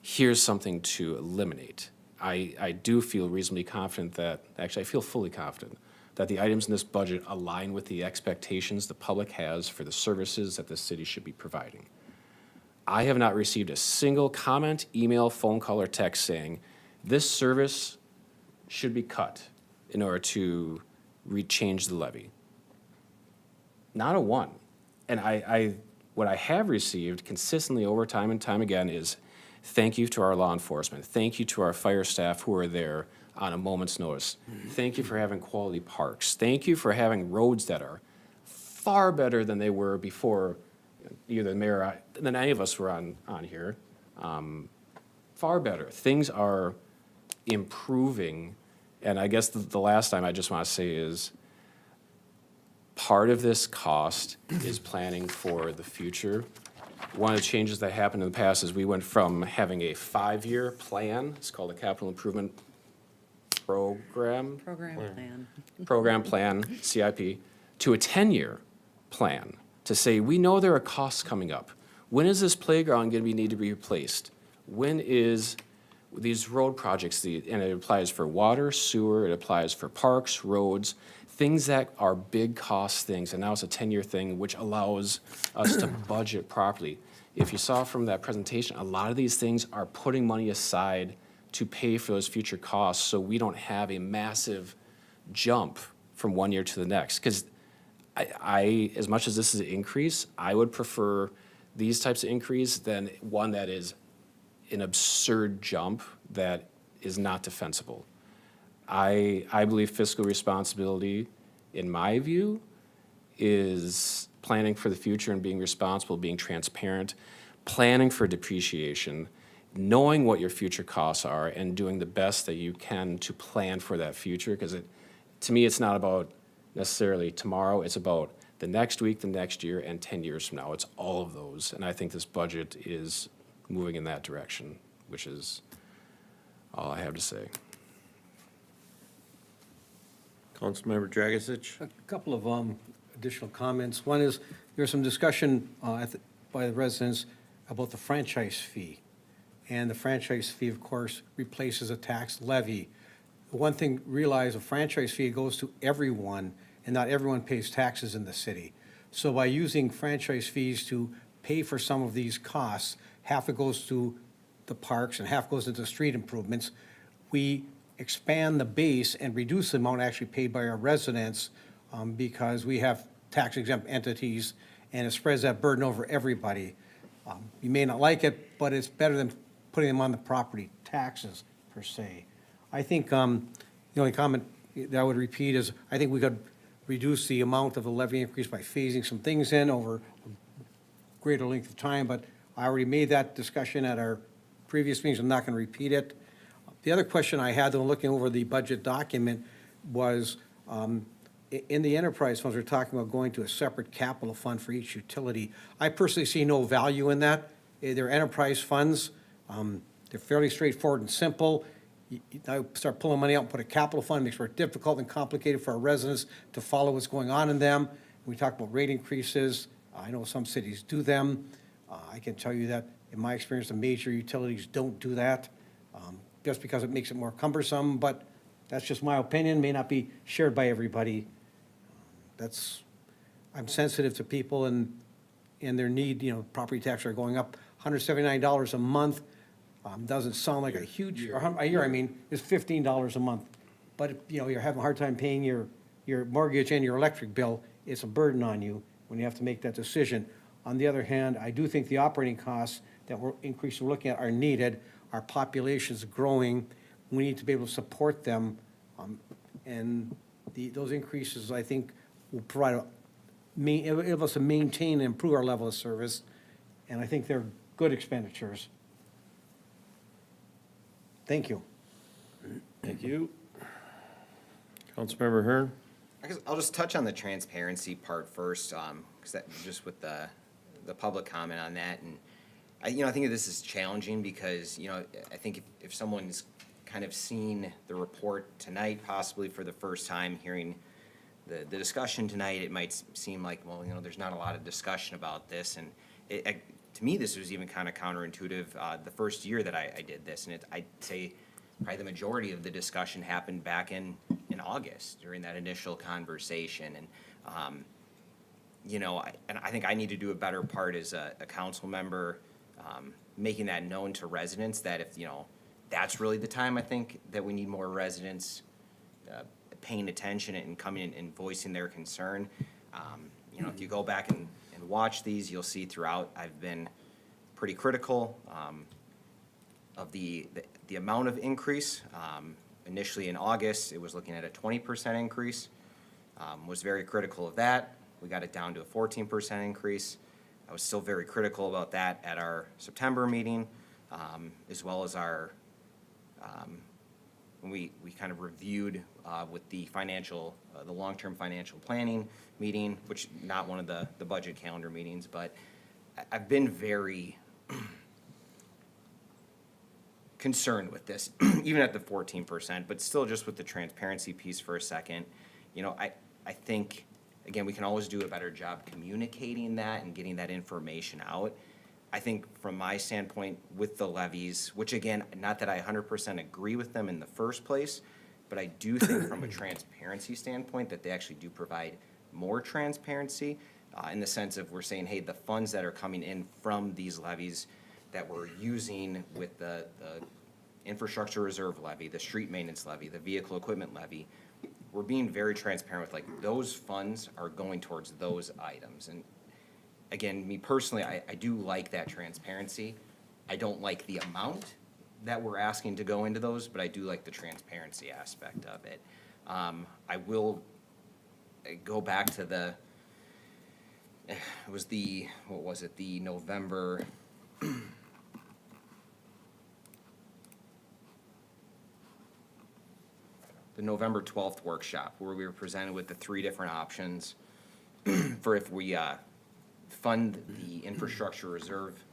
here's something to eliminate. I do feel reasonably confident that, actually I feel fully confident, that the items in this budget align with the expectations the public has for the services that the city should be providing. I have not received a single comment, email, phone call, or text saying, this service should be cut in order to change the levy. Not a one. And what I have received consistently over time and time again is, thank you to our law enforcement. Thank you to our fire staff who are there on a moment's notice. Thank you for having quality parks. Thank you for having roads that are far better than they were before either the mayor or than any of us were on here. Far better. Things are improving. And I guess the last time I just want to say is, part of this cost is planning for the future. One of the changes that happened in the past is we went from having a 5-year plan, it's called a capital improvement program plan, CIP, to a 10-year plan to say, we know there are costs coming up. When is this playground going to need to be replaced? When is these road projects, and it applies for water, sewer, it applies for parks, roads, things that are big cost things, and now it's a 10-year thing, which allows us to budget properly. If you saw from that presentation, a lot of these things are putting money aside to pay for those future costs, so we don't have a massive jump from one year to the next. Because I, as much as this is an increase, I would prefer these types of increase than one that is an absurd jump that is not defensible. I believe fiscal responsibility, in my view, is planning for the future and being responsible, being transparent, planning for depreciation, knowing what your future costs are, and doing the best that you can to plan for that future. Because to me, it's not about necessarily tomorrow, it's about the next week, the next year, and 10 years from now. It's all of those. And I think this budget is moving in that direction, which is all I have to say.
Councilmember Dragisich?
A couple of additional comments. One is, there's some discussion by the residents about the franchise fee. And the franchise fee, of course, replaces a tax levy. One thing, realize a franchise fee goes to everyone, and not everyone pays taxes in the city. So by using franchise fees to pay for some of these costs, half it goes to the parks and half goes into street improvements, we expand the base and reduce the amount actually paid by our residents because we have tax exempt entities, and it spreads that burden over everybody. You may not like it, but it's better than putting them on the property taxes per se. I think the only comment that I would repeat is, I think we could reduce the amount of the levy increase by phasing some things in over a greater length of time, but I already made that discussion at our previous meetings. I'm not going to repeat it. The other question I had, when looking over the budget document, was in the enterprise funds, we're talking about going to a separate capital fund for each utility. I personally see no value in that. They're enterprise funds. They're fairly straightforward and simple. I start pulling money out and put a capital fund, makes it more difficult and complicated for our residents to follow what's going on in them. We talk about rate increases. I know some cities do them. I can tell you that in my experience, the major utilities don't do that. Just because it makes it more cumbersome, but that's just my opinion, may not be shared by everybody. I'm sensitive to people and their need, property taxes are going up. $179 a month doesn't sound like a huge, or a year, is $15 a month. But if, you're having a hard time paying your mortgage and your electric bill, it's a burden on you. when you have to make that decision. On the other hand, I do think the operating costs that we're looking at are needed. Our population's growing. We need to be able to support them. And those increases, I think, will provide it'll help us to maintain and improve our level of service. And I think they're good expenditures. Thank you.
Thank you. Councilmember Hearn?
I guess I'll just touch on the transparency part first, because that, just with the public comment on that, and I think this is challenging because, I think if someone's kind of seen the report tonight, possibly for the first time, hearing the discussion tonight, it might seem like, well, there's not a lot of discussion about this, and to me, this was even kind of counterintuitive the first year that I did this, and I'd say probably the majority of the discussion happened back in August during that initial conversation, and I think I need to do a better part as a council member, making that known to residents that if that's really the time I think that we need more residents paying attention and coming in and voicing their concern. If you go back and watch these, you'll see throughout I've been pretty critical of the amount of increase. Initially in August, it was looking at a 20% increase. Was very critical of that. We got it down to a 14% increase. I was still very critical about that at our September meeting, as well as our when we kind of reviewed with the financial, the long-term financial planning meeting, which not one of the budget calendar meetings, but I've been very concerned with this, even at the 14%, but still just with the transparency piece for a second. I think, again, we can always do a better job communicating that and getting that information out. I think from my standpoint with the levies, which again, not that I 100% agree with them in the first place, but I do think from a transparency standpoint that they actually do provide more transparency in the sense of we're saying, hey, the funds that are coming in from these levies that we're using with the infrastructure reserve levy, the street maintenance levy, the vehicle equipment levy, we're being very transparent with those funds are going towards those items. And again, me personally, I do like that transparency. I don't like the amount that we're asking to go into those, but I do like the transparency aspect of it. I will go back to the November, the November 12th workshop where we were presented with the 3 different options for if we fund the infrastructure reserve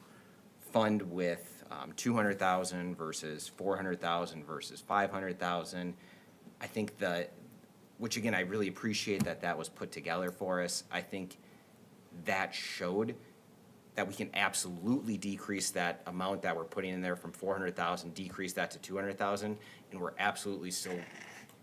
fund with 200,000 versus 400,000 versus 500,000. I think which again, I really appreciate that was put together for us. I think that showed that we can absolutely decrease that amount that we're putting in there from 400,000, decrease that to 200,000, and we're absolutely still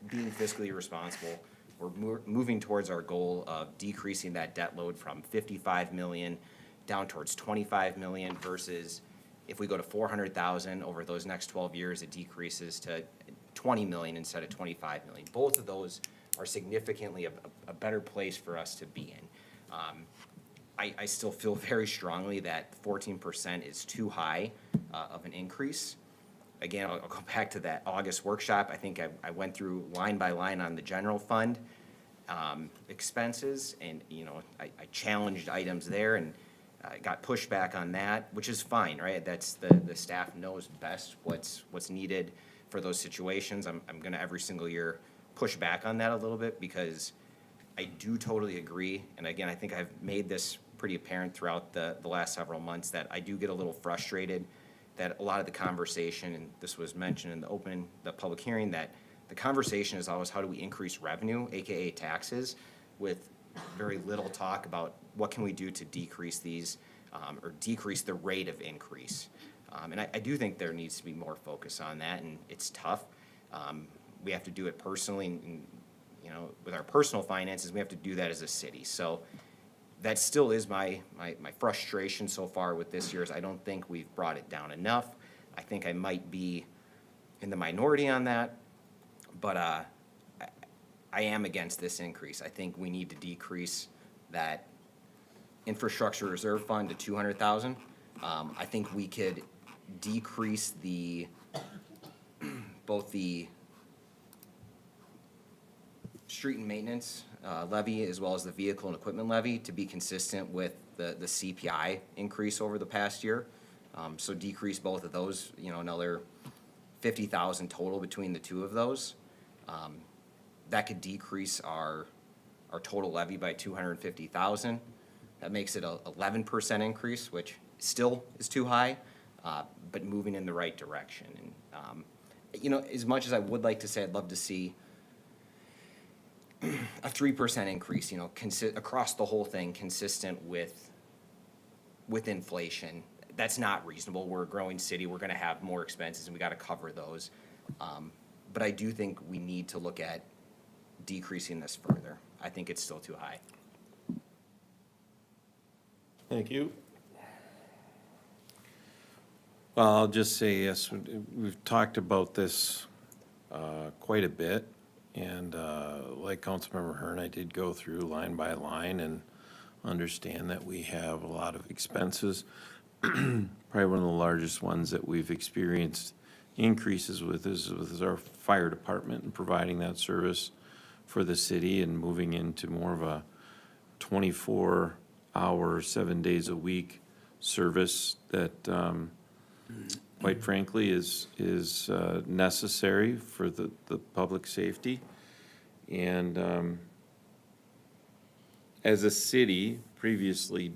being fiscally responsible. We're moving towards our goal of decreasing that debt load from 55 million down towards 25 million versus if we go to 400,000 over those next 12 years, it decreases to 20 million instead of 25 million. Both of those are significantly a better place for us to be in. I still feel very strongly that 14% is too high of an increase. Again, I'll go back to that August workshop. I think I went through line by line on the general fund expenses, and I challenged items there, and I got pushback on that, which is fine, right? That's the staff knows best what's needed for those situations. I'm gonna every single year push back on that a little bit because I do totally agree, and again, I think I've made this pretty apparent throughout the last several months that I do get a little frustrated that a lot of the conversation, and this was mentioned in the public hearing, that the conversation is always how do we increase revenue, AKA taxes, with very little talk about what can we do to decrease these or decrease the rate of increase. And I do think there needs to be more focus on that, and it's tough. We have to do it personally, and with our personal finances, we have to do that as a city. So that still is my frustration so far with this year's. I don't think we've brought it down enough. I think I might be in the minority on that, but I am against this increase. I think we need to decrease that infrastructure reserve fund to 200,000. I think we could decrease both the street and maintenance levy as well as the vehicle and equipment levy to be consistent with the CPI increase over the past year. So decrease both of those, another 50,000 total between the two of those. That could decrease our total levy by 250,000. That makes it a 11% increase, which still is too high, but moving in the right direction. And, as much as I would like to say I'd love to see a 3% increase, across the whole thing, consistent with inflation. That's not reasonable. We're a growing city. We're gonna have more expenses and we gotta cover those. But I do think we need to look at decreasing this further. I think it's still too high.
Thank you. Well, I'll just say, yes, we've talked about this quite a bit. And like Councilmember Hearn, I did go through line by line and understand that we have a lot of expenses. Probably one of the largest ones that we've experienced increases with is our fire department and providing that service for the city and moving into more of a 24-hour, 7 days a week service that, quite frankly, is necessary for the public safety. And as a city, previously,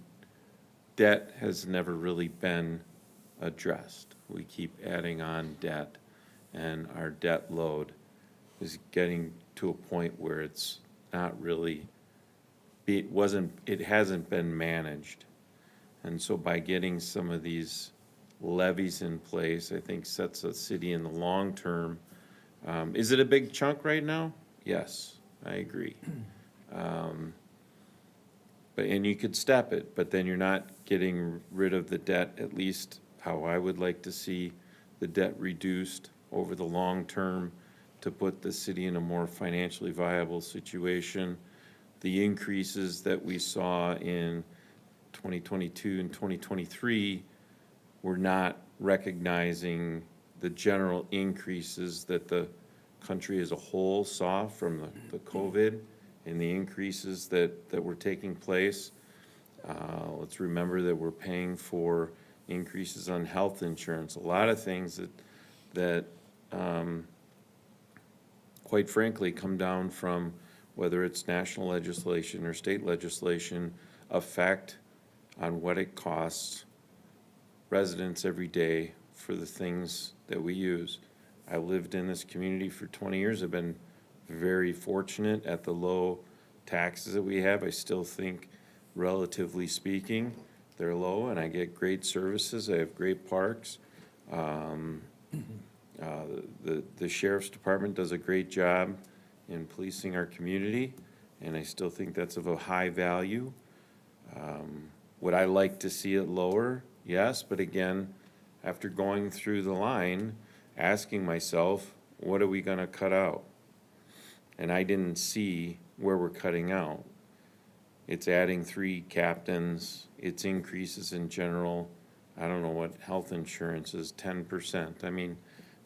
debt has never really been addressed. We keep adding on debt, and our debt load is getting to a point where it's not really, it hasn't been managed. And so by getting some of these levies in place, I think sets the city in the long term. Is it a big chunk right now? Yes, I agree. And you could step it, but then you're not getting rid of the debt, at least how I would like to see the debt reduced over the long term to put the city in a more financially viable situation. The increases that we saw in 2022 and 2023 were not recognizing the general increases that the country as a whole saw from the COVID and the increases that were taking place. Let's remember that we're paying for increases on health insurance, a lot of things that quite frankly come down from whether it's national legislation or state legislation, effect on what it costs residents every day for the things that we use. I lived in this community for 20 years. I've been very fortunate at the low taxes that we have. I still think, relatively speaking, they're low, and I get great services. I have great parks. The sheriff's department does a great job in policing our community, and I still think that's of a high value. Would I like to see it lower? Yes, but again, after going through the line, asking myself, what are we gonna cut out? And I didn't see where we're cutting out. It's adding 3 captains, it's increases in general, I don't know what health insurance is, 10%. I mean,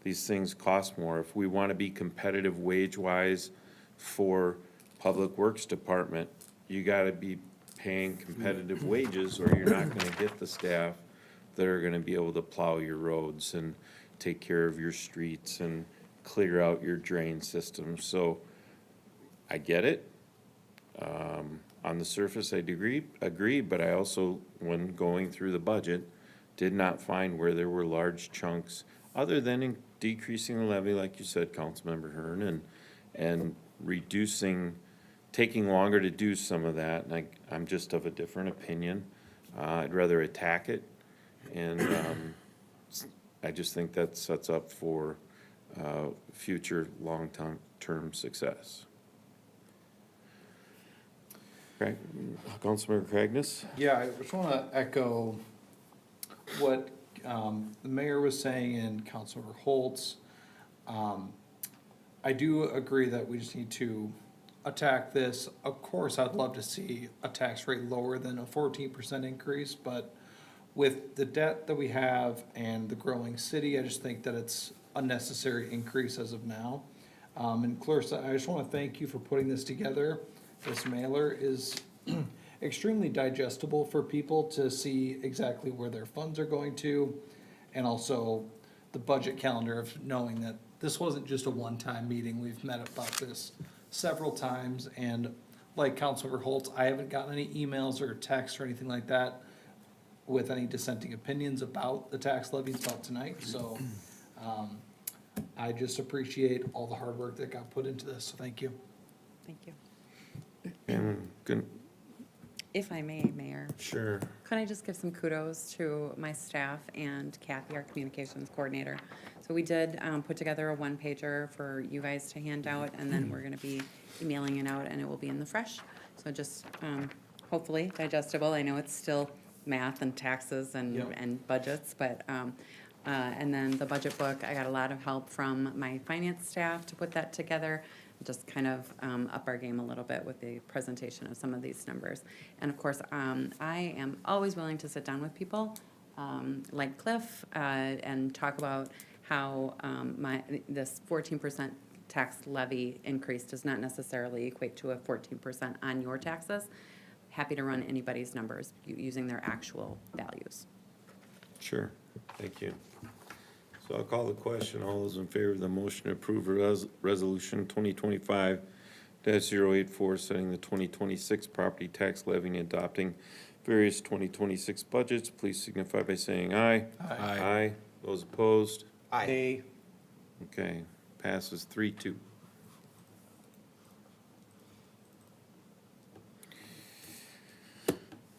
these things cost more. If we wanna be competitive wage-wise for Public Works Department, you gotta be paying competitive wages or you're not gonna get the staff that are gonna be able to plow your roads and take care of your streets and clear out your drain system. So I get it. On the surface, I agree, but I also, when going through the budget, did not find where there were large chunks, other than in decreasing the levy, like you said, Councilmember Hearn, and reducing, taking longer to do some of that, and I'm just of a different opinion. I'd rather attack it, and I just think that sets up for future long-term success. Okay, Councilmember Cragness?
Yeah, I just want to echo what the mayor was saying and Councilmember Holtz. I do agree that we just need to attack this, of course, I'd love to see a tax rate lower than a 14% increase, but with the debt that we have and the growing city, I just think that it's a necessary increase as of now. And Clarissa, I just want to thank you for putting this together. This mailer is extremely digestible for people to see exactly where their funds are going to, and also the budget calendar of knowing that this wasn't just a one-time meeting. We've met about this several times, and like Councilmember Holtz, I haven't gotten any emails or texts or anything like that with any dissenting opinions about the tax levies about tonight, so I just appreciate all the hard work that got put into this, so thank you.
Thank you.
And good,
If I may, Mayor,
sure.
could I just give some kudos to my staff and Kathy, our communications coordinator? So we did put together a one-pager for you guys to hand out, and then we're gonna be emailing it out, and it will be in the fresh. So just hopefully digestible. I know it's still math and taxes and budgets, but, and then the budget book, I got a lot of help from my finance staff to put that together. Just kind of up our game a little bit with the presentation of some of these numbers. And of course, I am always willing to sit down with people like Cliff and talk about how this 14% tax levy increase does not necessarily equate to a 14% on your taxes. Happy to run anybody's numbers using their actual values.
Sure, thank you. So I'll call the question. All those in favor of the motion to approve resolution 2025-084, setting the 2026 property tax levy and adopting various 2026 budgets, please signify by saying aye.
Aye.
Aye. Those opposed?
Aye.
Okay, passes 3-2.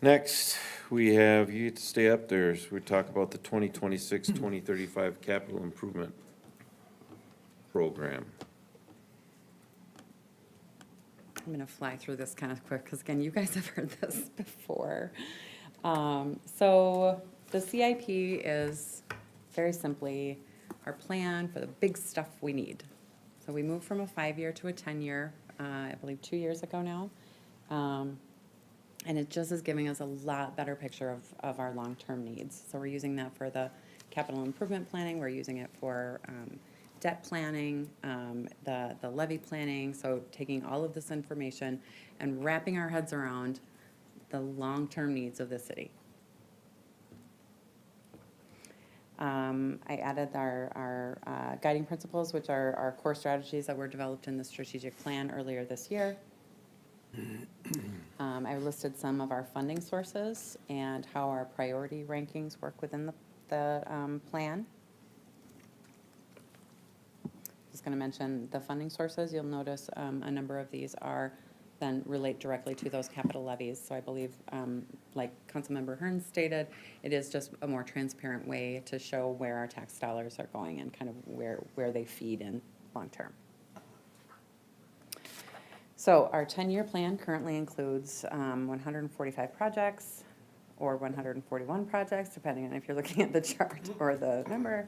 Next, we have, you get to stay up there, so we talk about the 2026-2035 capital improvement program.
I'm gonna fly through this kind of quick, because again, you guys have heard this before. So the CIP is very simply our plan for the big stuff we need. So we moved from a 5-year to a 10-year, I believe 2 years ago now. And it just is giving us a lot better picture of our long-term needs. So we're using that for the capital improvement planning, we're using it for debt planning, the levy planning, so taking all of this information and wrapping our heads around the long-term needs of the city. I added our guiding principles, which are our core strategies that were developed in the strategic plan earlier this year. I listed some of our funding sources and how our priority rankings work within the plan. Just gonna mention the funding sources. You'll notice a number of these are then relate directly to those capital levies. So I believe, like Councilmember Hearns stated, it is just a more transparent way to show where our tax dollars are going and kind of where they feed in long-term. So our 10-year plan currently includes 145 projects or 141 projects, depending on if you're looking at the chart or the number.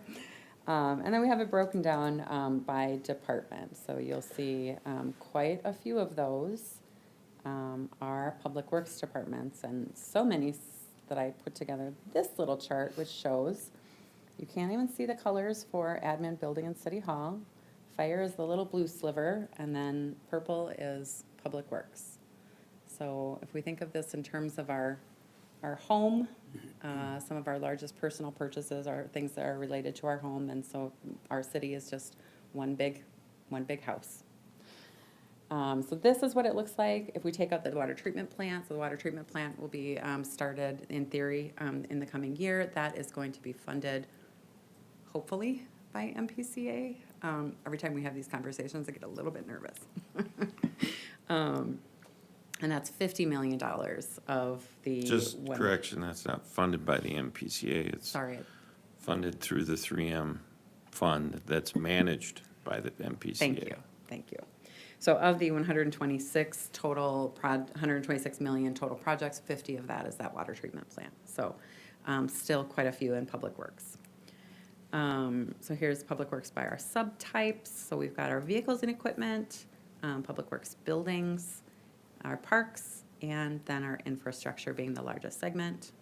And then we have it broken down by department. So you'll see quite a few of those are public works departments, and so many that I put together this little chart, which shows, you can't even see the colors for admin, building, and city hall. Fire is the little blue sliver, and then purple is public works. So if we think of this in terms of our home, some of our largest personal purchases are things that are related to our home, and so our city is just one big house. So this is what it looks like if we take out the water treatment plant. So the water treatment plant will be started in theory in the coming year. That is going to be funded, hopefully, by MPCA. Every time we have these conversations, I get a little bit nervous. And that's $50 million of the.
Just correction, that's not funded by the MPCA. It's
Sorry.
funded through the 3M fund that's managed by the MPCA.
Thank you. So of the 126 million total projects, 50 of that is that water treatment plant. So still quite a few in public works. So here's public works by our subtypes. So we've got our vehicles and equipment, Public Works buildings, our parks, and then our infrastructure being the largest segment.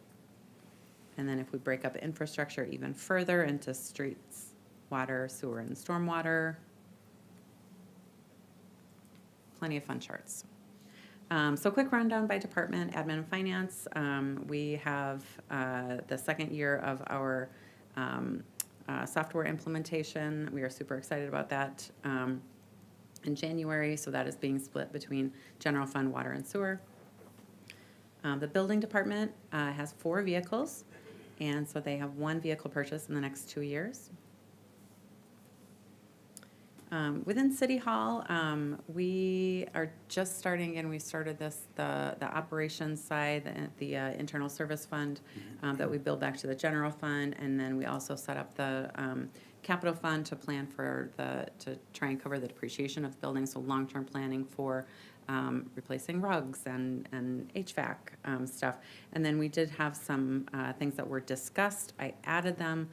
And then if we break up infrastructure even further into streets, water, sewer, and stormwater, plenty of fun charts. So quick rundown by department, admin and finance. We have the second year of our software implementation. We are super excited about that in January, so that is being split between general fund, water, and sewer. The building department has 4 vehicles, and so they have 1 vehicle purchase in the next 2 years. Within City Hall, we are just starting, and we started this, the operations side, the internal service fund that we build back to the general fund, and then we also set up the capital fund to plan for to try and cover the depreciation of buildings, so long-term planning for replacing rugs and HVAC stuff. And then we did have some things that were discussed. I added them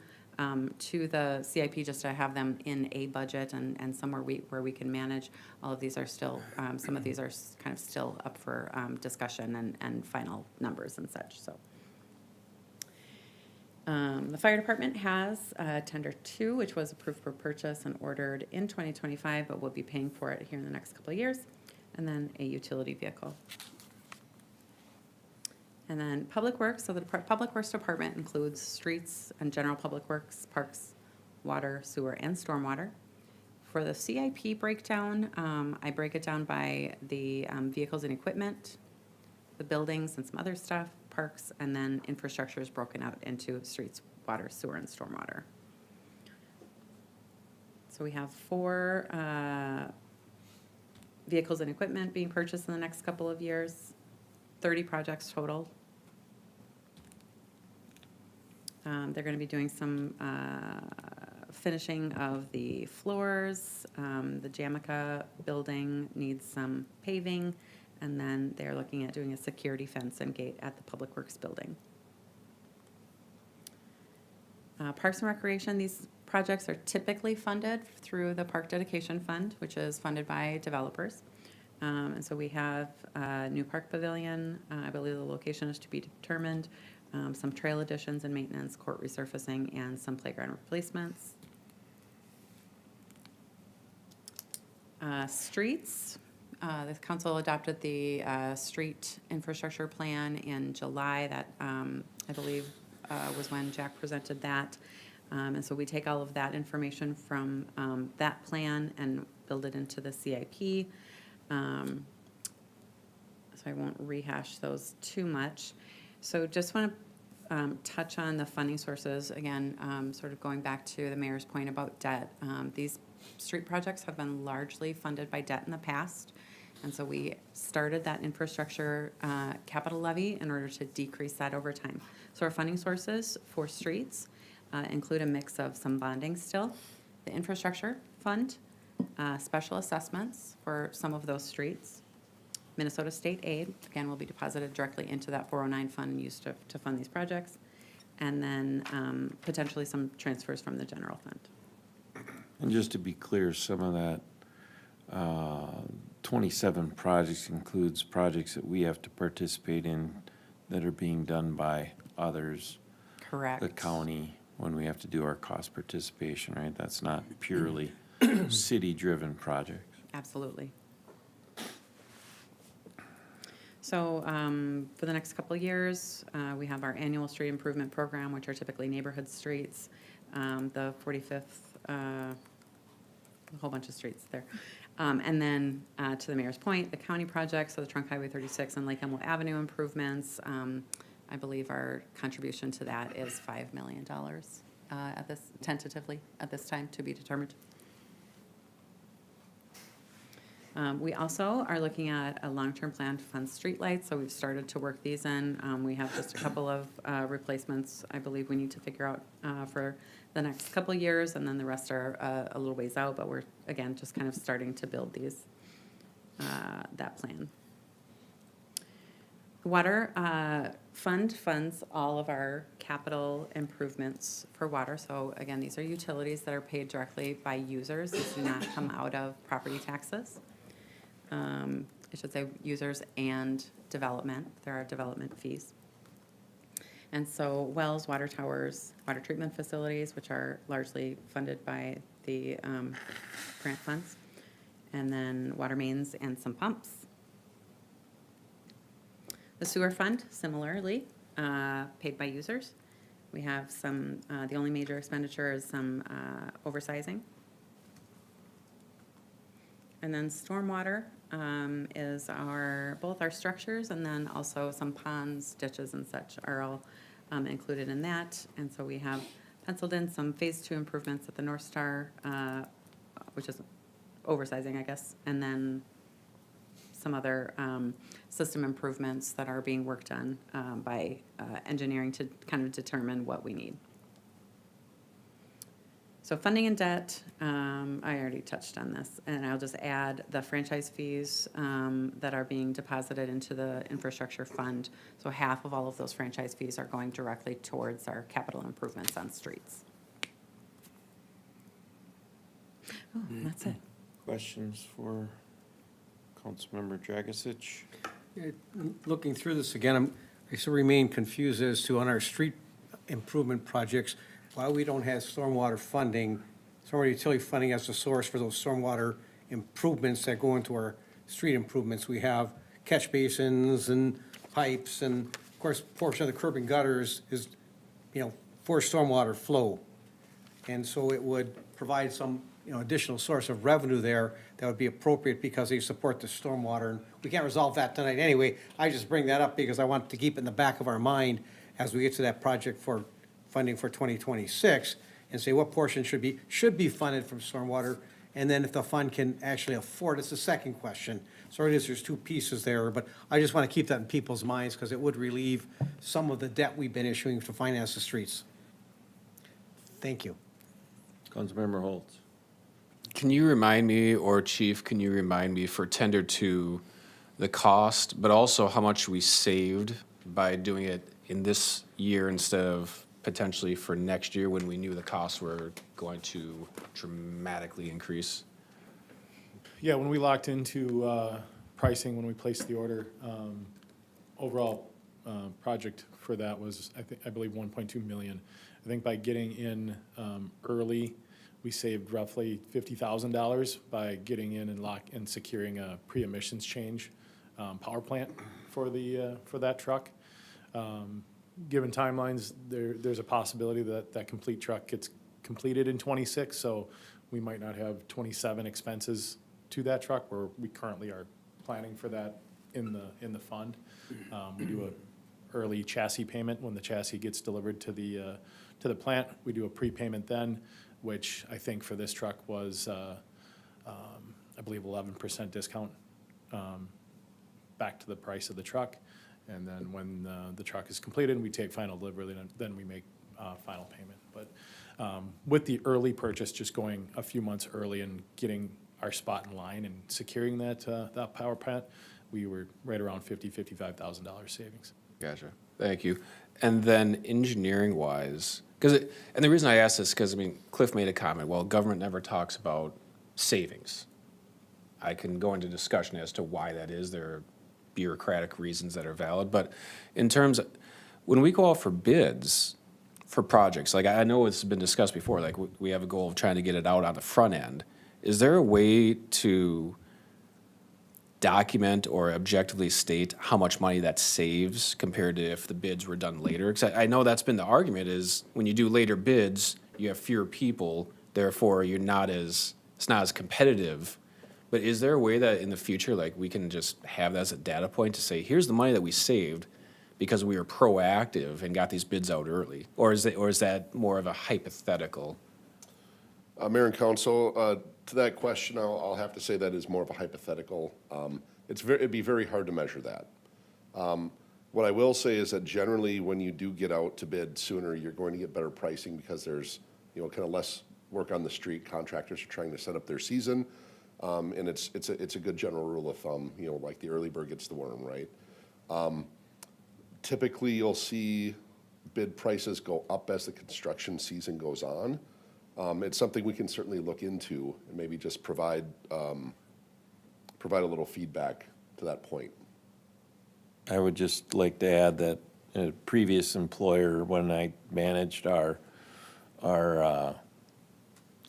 to the CIP just to have them in a budget and somewhere where we can manage. All of these are still, some of these are kind of still up for discussion and final numbers and such, so. The fire department has tender 2, which was approved for purchase and ordered in 2025, but we'll be paying for it here in the next couple of years. And then a utility vehicle. And then Public Works, so the Public Works Department includes streets and general public works, parks, water, sewer, and stormwater. For the CIP breakdown, I break it down by the vehicles and equipment, the buildings and some other stuff, parks, and then infrastructure is broken out into streets, water, sewer, and stormwater. So we have 4 vehicles and equipment being purchased in the next couple of years, 30 projects total. They're going to be doing some finishing of the floors. The Jamaica building needs some paving, and then they're looking at doing a security fence and gate at the Public Works building. Parks and Recreation, these projects are typically funded through the Park Dedication Fund, which is funded by developers. And so we have a new park pavilion. I believe the location is to be determined. Some trail additions and maintenance, court resurfacing, and some playground replacements. Streets. The council adopted the street infrastructure plan in July. That I believe was when Jack presented that. And so we take all of that information from that plan and build it into the CIP. So I won't rehash those too much. So just want to touch on the funding sources again, sort of going back to the mayor's point about debt. These street projects have been largely funded by debt in the past. And so we started that infrastructure capital levy in order to decrease that over time. So our funding sources for streets include a mix of some bonding still, the infrastructure fund, special assessments for some of those streets, Minnesota state aid, again, will be deposited directly into that 409 fund and used to fund these projects, and then potentially some transfers from the general fund.
And just to be clear, some of that 27 projects includes projects that we have to participate in that are being done by others.
Correct.
The county, when we have to do our cost participation, right? That's not purely city-driven projects.
Absolutely. So for the next couple of years, we have our annual street improvement program, which are typically neighborhood streets, the 45th, a whole bunch of streets there. And then to the mayor's point, the county projects, so the Trunk Highway 36 and Lake Elmo Avenue improvements, I believe our contribution to that is $5 million at this, tentatively at this time, to be determined. We also are looking at a long-term plan to fund streetlights, so we've started to work these in. We have just a couple of replacements I believe we need to figure out for the next couple of years, and then the rest are a little ways out, but we're, again, just kind of starting to build these, that plan. The water fund funds all of our capital improvements for water. So again, these are utilities that are paid directly by users. These do not come out of property taxes. I should say users and development. There are development fees. And so wells, water towers, water treatment facilities, which are largely funded by the grant funds, and then water mains and some pumps. The sewer fund, similarly, paid by users. We have some, the only major expenditure is some oversizing. And then stormwater is both our structures and then also some ponds, ditches and such are all included in that. And so we have penciled in some phase 2 improvements at the North Star, which is oversizing, I guess, and then some other system improvements that are being worked on by engineering to kind of determine what we need. So funding and debt, I already touched on this, and I'll just add the franchise fees that are being deposited into the infrastructure fund. So half of all of those franchise fees are going directly towards our capital improvements on streets. Oh, that's it.
Questions for Councilmember Dragisich?
Looking through this again, I still remain confused as to on our street improvement projects, why we don't have stormwater funding, stormwater utility funding as the source for those stormwater improvements that go into our street improvements. We have catch basins and pipes, and of course, portion of the curb and gutters is, for stormwater flow. And so it would provide some, additional source of revenue there that would be appropriate because they support the stormwater. And we can't resolve that tonight anyway. I just bring that up because I want to keep it in the back of our mind as we get to that project for funding for 2026 and say what portion should be funded from stormwater. And then if the fund can actually afford, it's the second question. Sorry, there's two pieces there, but I just want to keep that in people's minds because it would relieve some of the debt we've been issuing to finance the streets. Thank you.
Councilmember Holtz.
Can you remind me, or Chief, can you remind me for tender 2, the cost, but also how much we saved by doing it in this year instead of potentially for next year when we knew the costs were going to dramatically increase?
Yeah, when we locked into pricing, when we placed the order, overall project for that was, I believe, 1.2 million. I think by getting in early, we saved roughly $50,000 by getting in and securing a pre-emissions change power plant for that truck. Given timelines, there's a possibility that that complete truck gets completed in 26, so we might not have 27 expenses to that truck, where we currently are planning for that in the fund. We do a early chassis payment when the chassis gets delivered to the plant. We do a prepayment then, which I think for this truck was, I believe, 11% discount back to the price of the truck. And then when the truck is completed and we take final delivery, then we make final payment. But with the early purchase, just going a few months early and getting our spot in line and securing that power plant, we were right around $55,000 savings.
Gotcha. Thank you. And then engineering-wise, and the reason I ask this is because, Cliff made a comment, well, government never talks about savings. I can go into discussion as to why that is. There are bureaucratic reasons that are valid. But in terms of, when we go out for bids for projects, like I know it's been discussed before, like we have a goal of trying to get it out on the front end. Is there a way to document or objectively state how much money that saves compared to if the bids were done later? Because I know that's been the argument is when you do later bids, you have fewer people, therefore it's not as competitive. But is there a way that in the future, like we can just have that as a data point to say, here's the money that we saved because we were proactive and got these bids out early? Or is that more of a hypothetical?
Mayor and Council, to that question, I'll have to say that is more of a hypothetical. It'd be very hard to measure that. What I will say is that generally, when you do get out to bid sooner, you're going to get better pricing because there's, kind of less work on the street. Contractors are trying to set up their season, and it's a good general rule of thumb. Like the early bird gets the worm, right? Typically, you'll see bid prices go up as the construction season goes on. It's something we can certainly look into and maybe just provide provide a little feedback to that point.
I would just like to add that a previous employer, when I managed our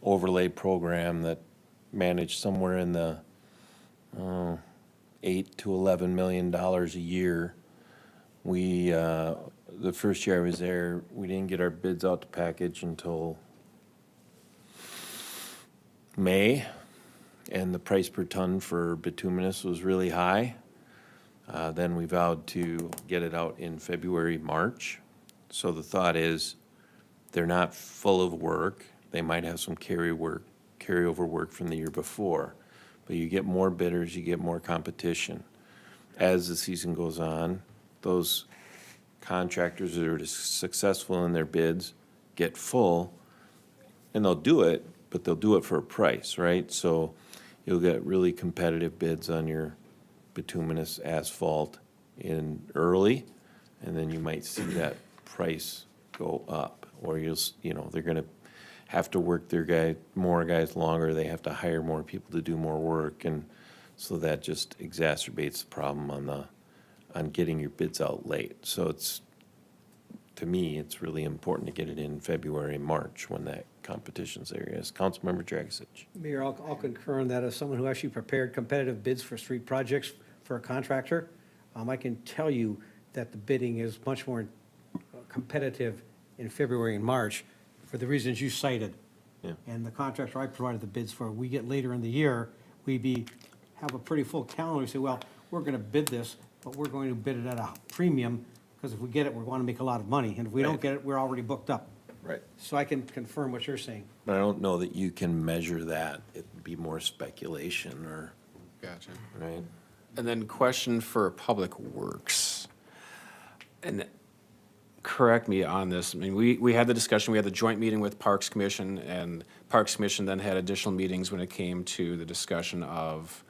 overlay program that managed somewhere in the $8 to $11 million a year, we, the first year I was there, we didn't get our bids out to package until May, and the price per ton for bituminous was really high. Then we vowed to get it out in February, March. So the thought is, they're not full of work. They might have some carryover work from the year before. But you get more bidders, you get more competition. As the season goes on, those contractors that are successful in their bids get full, and they'll do it, but they'll do it for a price, right? So you'll get really competitive bids on your bituminous asphalt in early, and then you might see that price go up. Or they're gonna have to work more guys longer, they have to hire more people to do more work, and so that just exacerbates the problem on getting your bids out late. So to me, it's really important to get it in February, March, when that competition's there. Yes, Councilmember Dragisich.
Mayor, I'll concur on that. As someone who actually prepared competitive bids for street projects for a contractor, I can tell you that the bidding is much more competitive in February and March for the reasons you cited.
Yeah.
And the contractor I provided the bids for, we get later in the year, have a pretty full calendar. We say, well, we're going to bid this, but we're going to bid it at a premium, because if we get it, we want to make a lot of money. And if we don't get it, we're already booked up.
Right.
So I can confirm what you're saying.
But I don't know that you can measure that. It'd be more speculation
Gotcha.
right?
And then question for Public Works. And correct me on this, I mean, we had the discussion, we had the joint meeting with Parks Commission, and Parks Commission then had additional meetings when it came to the discussion of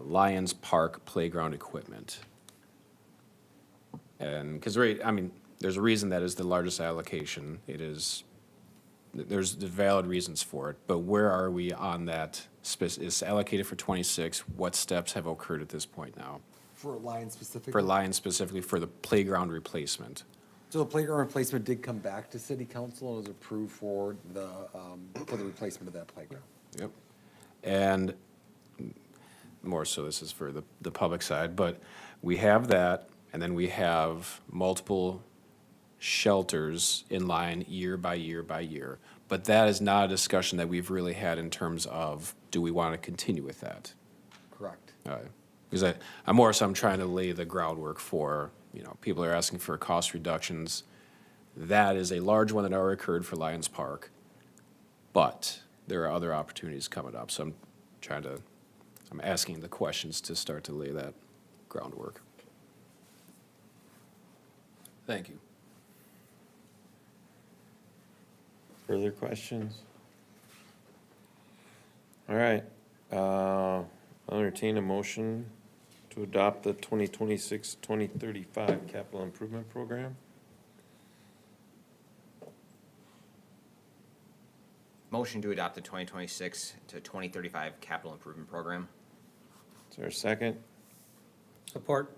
Lions Park playground equipment. And, because there's a reason that is the largest allocation. There's the valid reasons for it, but where are we on that? It's allocated for 26. What steps have occurred at this point now?
For Lions specifically?
For Lions specifically, for the playground replacement?
So the playground replacement did come back to city council and was approved for the replacement of that playground.
Yep. And more so, this is for the public side, but we have that, and then we have multiple shelters in line year by year by year. But that is not a discussion that we've really had in terms of, do we want to continue with that?
Correct.
Because I'm trying to lay the groundwork for, people are asking for cost reductions. That is a large one that already occurred for Lions Park, but there are other opportunities coming up. So I'm asking the questions to start to lay that groundwork. Thank you.
Further questions? All right, I'll entertain a motion to adopt the 2026-2035 capital improvement program.
Motion to adopt the 2026 to 2035 capital improvement program.
Is there a second?
Support.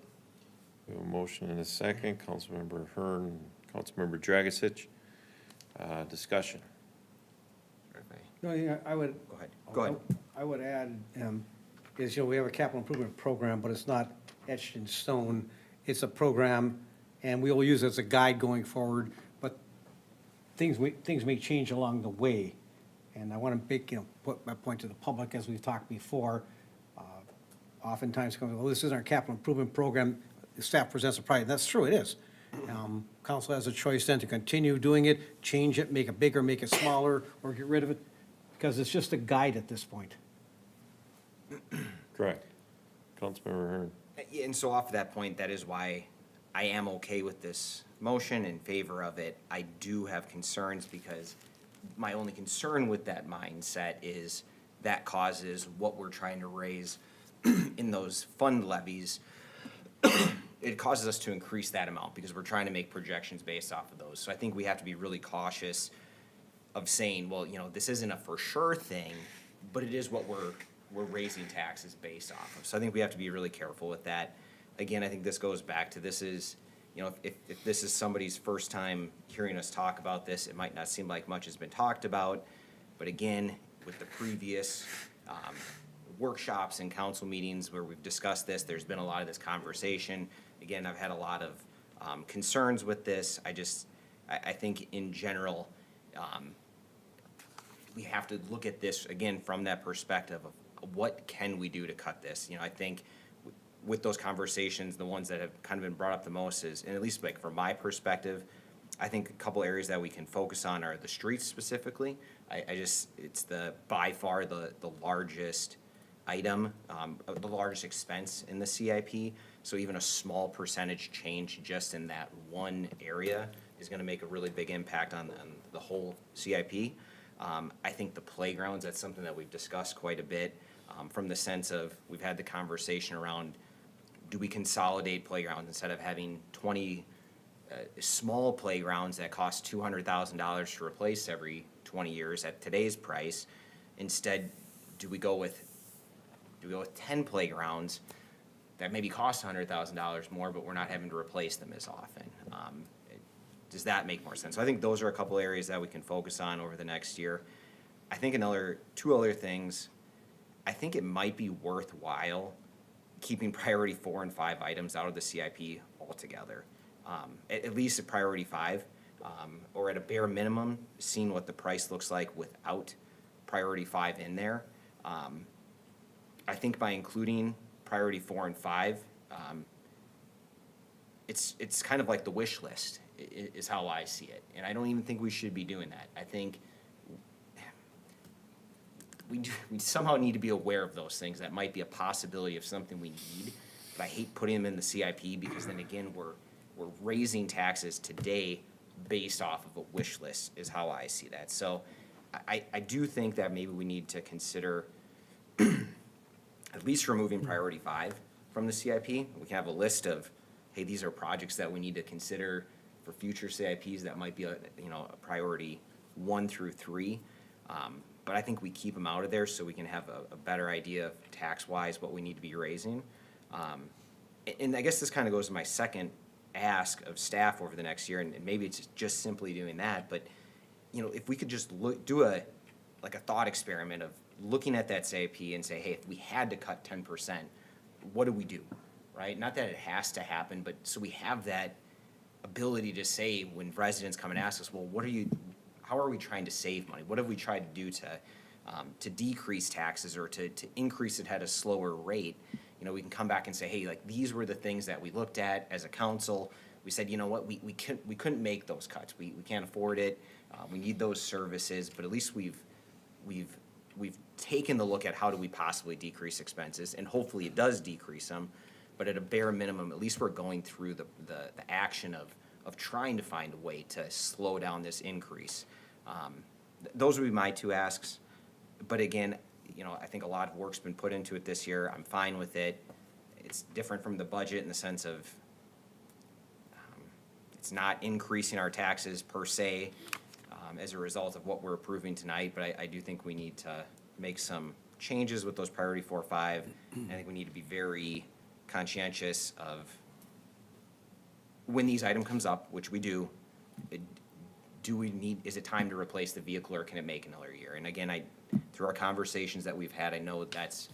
We have a motion and a second. Councilmember Hearn, Councilmember Dragisich. Discussion.
No, I would.
Go ahead.
I would add, is, we have a capital improvement program, but it's not etched in stone. It's a program, and we will use it as a guide going forward, but things may change along the way. And I want to put my point to the public, as we've talked before. Oftentimes comes, this isn't our capital improvement program, the staff presents a project. That's true, it is. Council has a choice then to continue doing it, change it, make it bigger, make it smaller, or get rid of it, because it's just a guide at this point.
Correct. Councilmember Hearn.
And so off of that point, that is why I am okay with this motion, in favor of it. I do have concerns, because my only concern with that mindset is that causes what we're trying to raise in those fund levies. It causes us to increase that amount, because we're trying to make projections based off of those. So I think we have to be really cautious of saying, well, this isn't a for sure thing, but it is what we're we're raising taxes based off of. So I think we have to be really careful with that. Again, I think this goes back to this is, you know, if this is somebody's first time hearing us talk about this, it might not seem like much has been talked about. But again, with the previous workshops and council meetings where we've discussed this, there's been a lot of this conversation. Again, I've had a lot of concerns with this. I think in general, we have to look at this again from that perspective of what can we do to cut this. You know, I think with those conversations, the ones that have kind of been brought up the most is, and at least like from my perspective, I think a couple areas that we can focus on are the streets specifically. It's by far the largest item, the largest expense in the CIP. So even a small percentage change just in that one area is gonna make a really big impact on the whole CIP. I think the playgrounds, that's something that we've discussed quite a bit, from the sense of, we've had the conversation around, do we consolidate playgrounds instead of having 20 small playgrounds that cost $200,000 to replace every 20 years at today's price? Instead, do we go with 10 playgrounds that maybe cost $100,000 more, but we're not having to replace them as often? Does that make more sense? So I think those are a couple areas that we can focus on over the next year. I think two other things, I think it might be worthwhile keeping priority 4 and 5 items out of the CIP altogether. At least at priority 5, or at a bare minimum, seeing what the price looks like without priority 5 in there. I think by including priority 4 and 5, it's kind of like the wish list is how I see it. And I don't even think we should be doing that. I think we somehow need to be aware of those things. That might be a possibility of something we need, but I hate putting them in the CIP because then again, we're raising taxes today based off of a wish list is how I see that. So I do think that maybe we need to consider at least removing priority 5 from the CIP. We can have a list of, hey, these are projects that we need to consider for future CIPs that might be a priority 1 through 3. But I think we keep them out of there so we can have a better idea of tax-wise what we need to be raising. And I guess this kind of goes to my second ask of staff over the next year, and maybe it's just simply doing that, but you know, if we could just do a thought experiment of looking at that CIP and say, hey, if we had to cut 10%, what do we do, right? Not that it has to happen, but so we have that ability to say when residents come and ask us, well, how are we trying to save money? What have we tried to do to decrease taxes or to increase it at a slower rate? You know, we can come back and say, hey, like these were the things that we looked at as a council. We said, you know what, we couldn't make those cuts. We can't afford it. We need those services, but at least we've taken the look at how do we possibly decrease expenses, and hopefully it does decrease them. But at a bare minimum, at least we're going through the action of trying to find a way to slow down this increase. Those would be my 2 asks. But again, you know, I think a lot of work's been put into it this year. I'm fine with it. It's different from the budget in the sense of it's not increasing our taxes per se as a result of what we're approving tonight, but I do think we need to make some changes with those priority 4 or 5. I think we need to be very conscientious of when these item comes up, which we do, is it time to replace the vehicle or can it make another year? And again, through our conversations that we've had, I know that's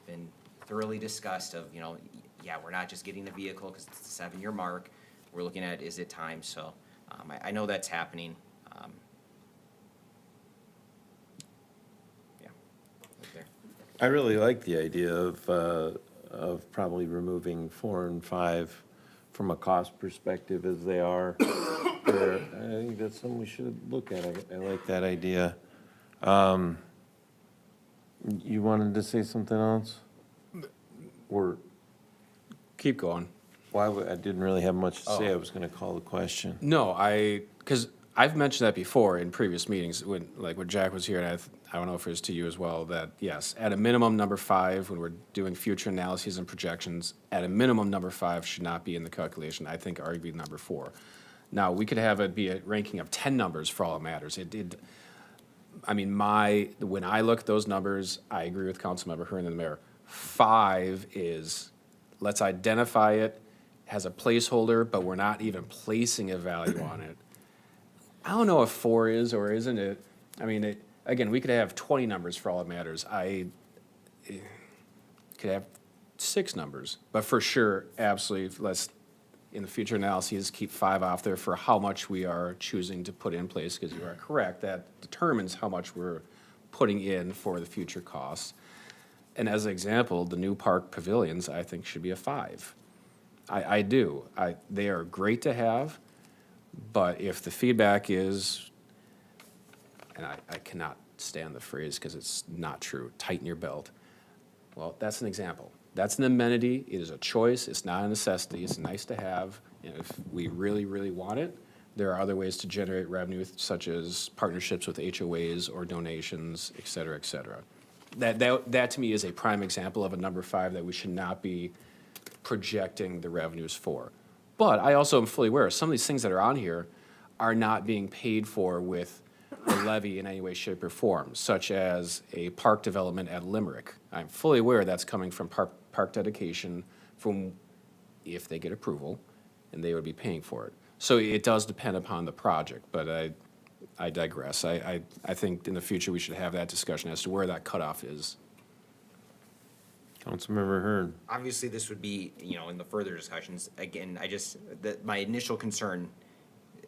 been thoroughly discussed of, you know, yeah, we're not just getting the vehicle because it's the 7-year mark. We're looking at, is it time? So I know that's happening. Yeah, right there.
I really like the idea of probably removing 4 and 5 from a cost perspective as they are. I think that's something we should look at. I like that idea. You wanted to say something else? Or
Keep going.
I didn't really have much to say. I was going to call the question.
No, because I've mentioned that before in previous meetings when Jack was here, and I don't know if it was to you as well, that yes, at a minimum, number 5, when we're doing future analyses and projections, at a minimum, number 5 should not be in the calculation. I think arguably number 4. Now, we could have it be a ranking of 10 numbers for all it matters. I mean, when I look at those numbers, I agree with Councilmember Hearn and the mayor. 5 is, let's identify it, has a placeholder, but we're not even placing a value on it. I don't know if 4 is or isn't it. I mean, again, we could have 20 numbers for all it matters. Could have 6 numbers, but for sure, absolutely, let's, in the future analyses, keep 5 off there for how much we are choosing to put in place, because you are correct, that determines how much we're putting in for the future costs. And as an example, the new park pavilions, I think, should be a 5. I do. They are great to have, but if the feedback is, and I cannot stand the phrase because it's not true, tighten your belt. Well, that's an example. That's an amenity. It is a choice. It's not a necessity. It's nice to have. And if we really, really want it, there are other ways to generate revenue, such as partnerships with HOAs or donations, et cetera, et cetera. That to me is a prime example of a number 5 that we should not be projecting the revenues for. But I also am fully aware some of these things that are on here are not being paid for with a levy in any way, shape, or form, such as a park development at Limerick. I'm fully aware that's coming from park dedication from, if they get approval, and they would be paying for it. So it does depend upon the project, but I digress. I think in the future we should have that discussion as to where that cutoff is.
Councilmember Hearn.
Obviously, this would be, in the further discussions, again, my initial concern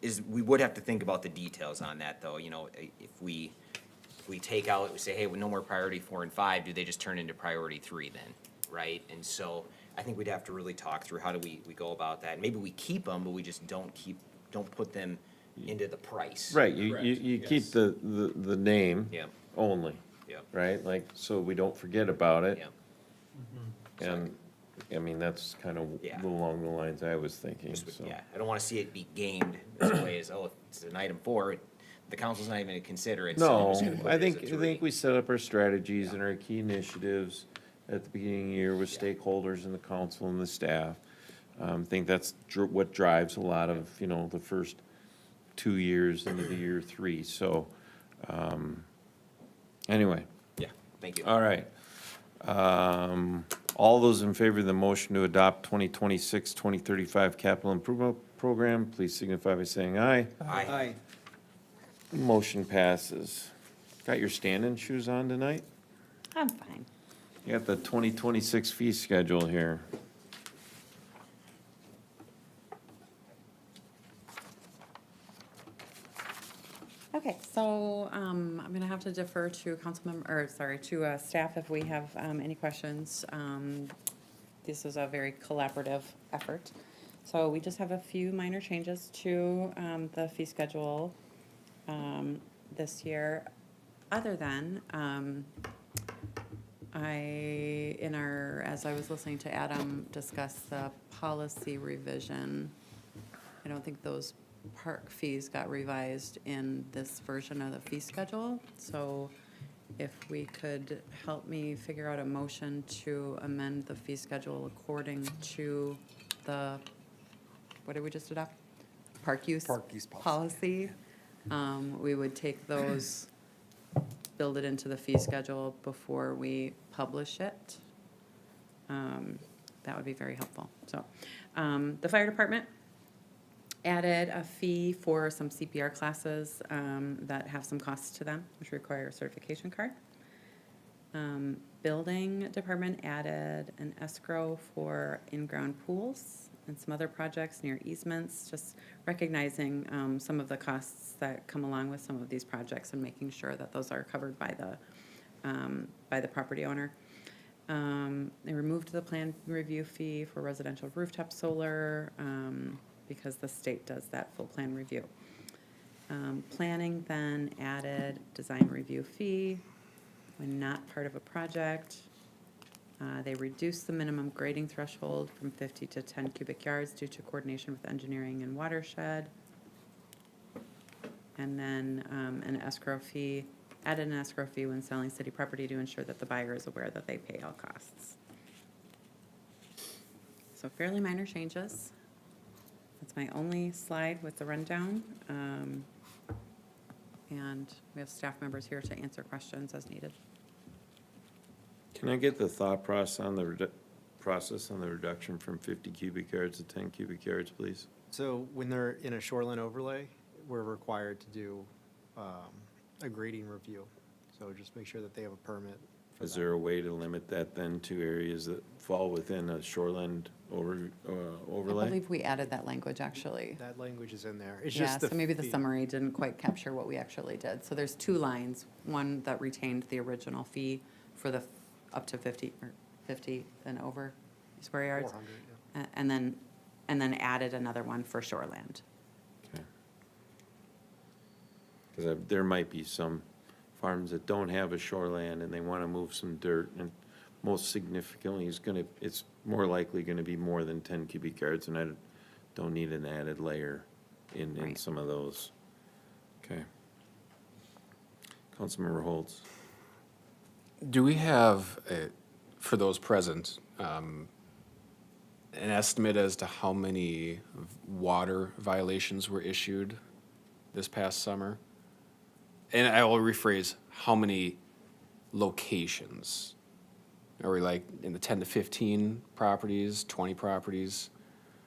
is we would have to think about the details on that, though. If we take out, we say, hey, no more priority 4 and 5, do they just turn into priority 3 then, right? And so I think we'd have to really talk through how do we go about that. Maybe we keep them, but we just don't put them into the price.
Right, you keep the name
Yeah.
only.
Yeah.
Right, like, so we don't forget about it.
Yeah.
And, I mean, that's kind of
Yeah.
along the lines I was thinking,
Just,
so.
yeah, I don't wanna see it be gamed as a way as, oh, it's an item 4, the council's not even gonna consider it. so I'm
No,
just gonna put it
I
as a
think
3.
we set up our strategies and our key initiatives at the beginning of the year with stakeholders and the council and the staff. I think that's what drives a lot of, the first 2 years into the year 3, so, anyway.
Yeah, thank you.
All right. All those in favor of the motion to adopt 2026-2035 capital improvement program, please signify by saying aye.
Aye.
Motion passes. Got your stand-in shoes on tonight?
I'm fine.
You got the 2026 fee schedule here.
Okay, so I'm gonna have to defer to to staff if we have any questions. This is a very collaborative effort. So we just have a few minor changes to the fee schedule this year, other than as I was listening to Adam discuss the policy revision, I don't think those park fees got revised in this version of the fee schedule. So if we could help me figure out a motion to amend the fee schedule according to what did we just adopt? Park use policy. We would take those, build it into the fee schedule before we publish it. That would be very helpful. So, the fire department added a fee for some CPR classes that have some costs to them, which require a certification card. Building department added an escrow for in-ground pools and some other projects near easements, just recognizing some of the costs that come along with some of these projects and making sure that those are covered by the property owner. They removed the plan review fee for residential rooftop solar, because the state does that full plan review. Planning then added design review fee when not part of a project. They reduced the minimum grading threshold from 50 to 10 cubic yards due to coordination with engineering and watershed. And then added an escrow fee when selling city property to ensure that the buyer is aware that they pay all costs. So fairly minor changes. That's my only slide with the rundown. and we have staff members here to answer questions as needed.
Can I get the thought process on the reduction from 50 cubic yards to 10 cubic yards, please?
So when they're in a shoreline overlay, we're required to do a grading review. So just make sure that they have a permit for
Is
that.
there a way to limit that then to areas that fall within a shoreline
I
overlay?
believe we added that language, actually.
That language is in there. It's
Yeah,
just
so maybe the
fee.
summary didn't quite capture what we actually did. So there's two lines, one that retained the original fee for the up to 50 and over square yards.
400, yeah.
And then added another one for shoreland.
Because there might be some farms that don't have a shoreland and they want to move some dirt, and most significantly it's more likely gonna be more than 10 cubic yards, and I don't need an added layer in
Right.
some of those. Okay. Councilmember Holtz.
Do we have, for those present, an estimate as to how many water violations were issued this past summer? And I will rephrase, how many locations? Are we like in the 10 to 15 properties, 20 properties?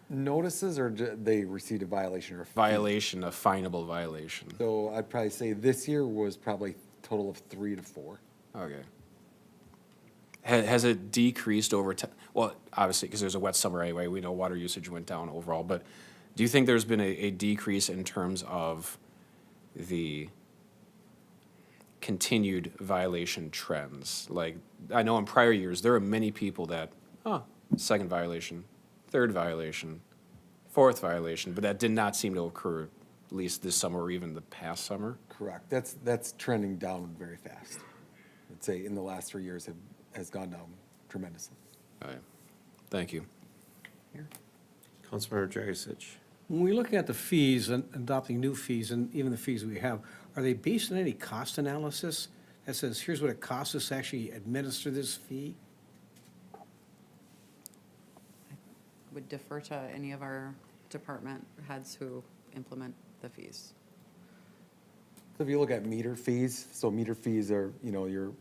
Notices or they received a violation or a fee?
Violation, a finable violation.
So I'd probably say this year was probably a total of 3 to 4.
Okay. Has it decreased over time? Well, obviously, because there's a wet summer anyway, we know water usage went down overall, but do you think there's been a decrease in terms of the continued violation trends? Like, I know in prior years, there were many people that, second violation, third violation, fourth violation, but that did not seem to occur, at least this summer or even the past summer.
Correct. That's trending down very fast. I'd say in the last 3 years has gone down tremendously.
All right. Thank you.
Councilmember Dragisich.
When we're looking at the fees and adopting new fees and even the fees we have, are they based on any cost analysis that says, here's what it costs us to actually administer this fee?
Would defer to any of our department heads who implement the fees.
So if you look at meter fees, so meter fees are, your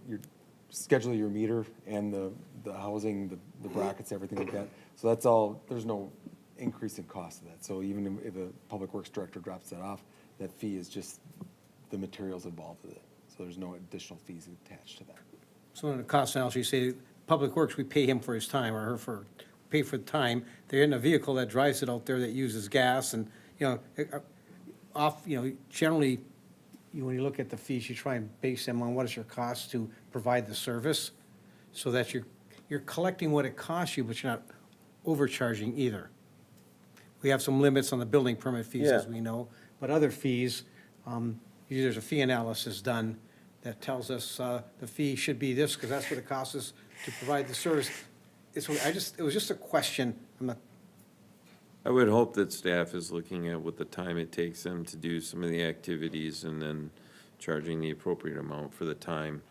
schedule your meter and the housing, the brackets, everything like that. So that's all, there's no increase in cost of that. So even if a public works director drops that off, that fee is just the materials involved with it. So there's no additional fees attached to that.
So in the cost analysis, you say, Public Works, we pay him for his time or her pay for the time. They're in a vehicle that drives it out there that uses gas and, generally, when you look at the fees, you try and base them on what is your cost to provide the service, so that you're collecting what it costs you, but you're not overcharging either. We have some limits on the building permit fees, as we know, but other fees, usually there's a fee analysis done that tells us the fee should be this, because that's what it costs us to provide the service. It was just a question.
I would hope that staff is looking at what the time it takes them to do some of the activities and then charging the appropriate amount for the time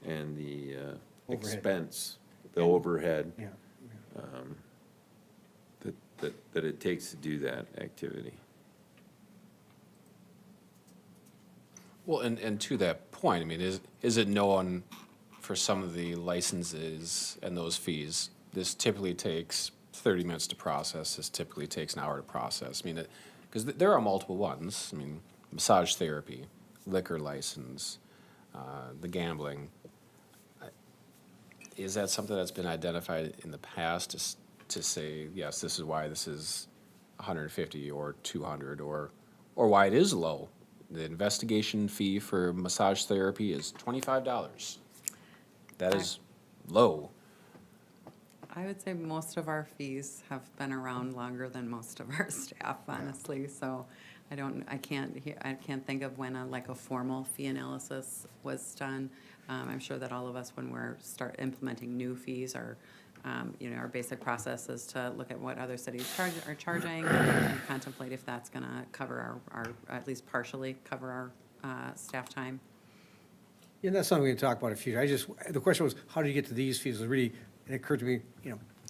and the
Overhead.
expense, the overhead
Yeah.
that it takes to do that activity.
Well, and to that point, I mean, is it known for some of the licenses and those fees, this typically takes 30 minutes to process, this typically takes an hour to process? I mean, because there are multiple ones. I mean, massage therapy, liquor license, the gambling. Is that something that's been identified in the past to say, yes, this is why this is 150 or 200, or why it is low? The investigation fee for massage therapy is $25. That is low.
I would say most of our fees have been around longer than most of our staff, honestly, so I can't think of when a formal fee analysis was done. I'm sure that all of us, when we're implementing new fees, our basic process is to look at what other cities are charging and contemplate if that's gonna cover our at least partially cover our staff time.
Yeah, that's something we can talk about in the future. The question was, how did you get to these fees? It occurred to me,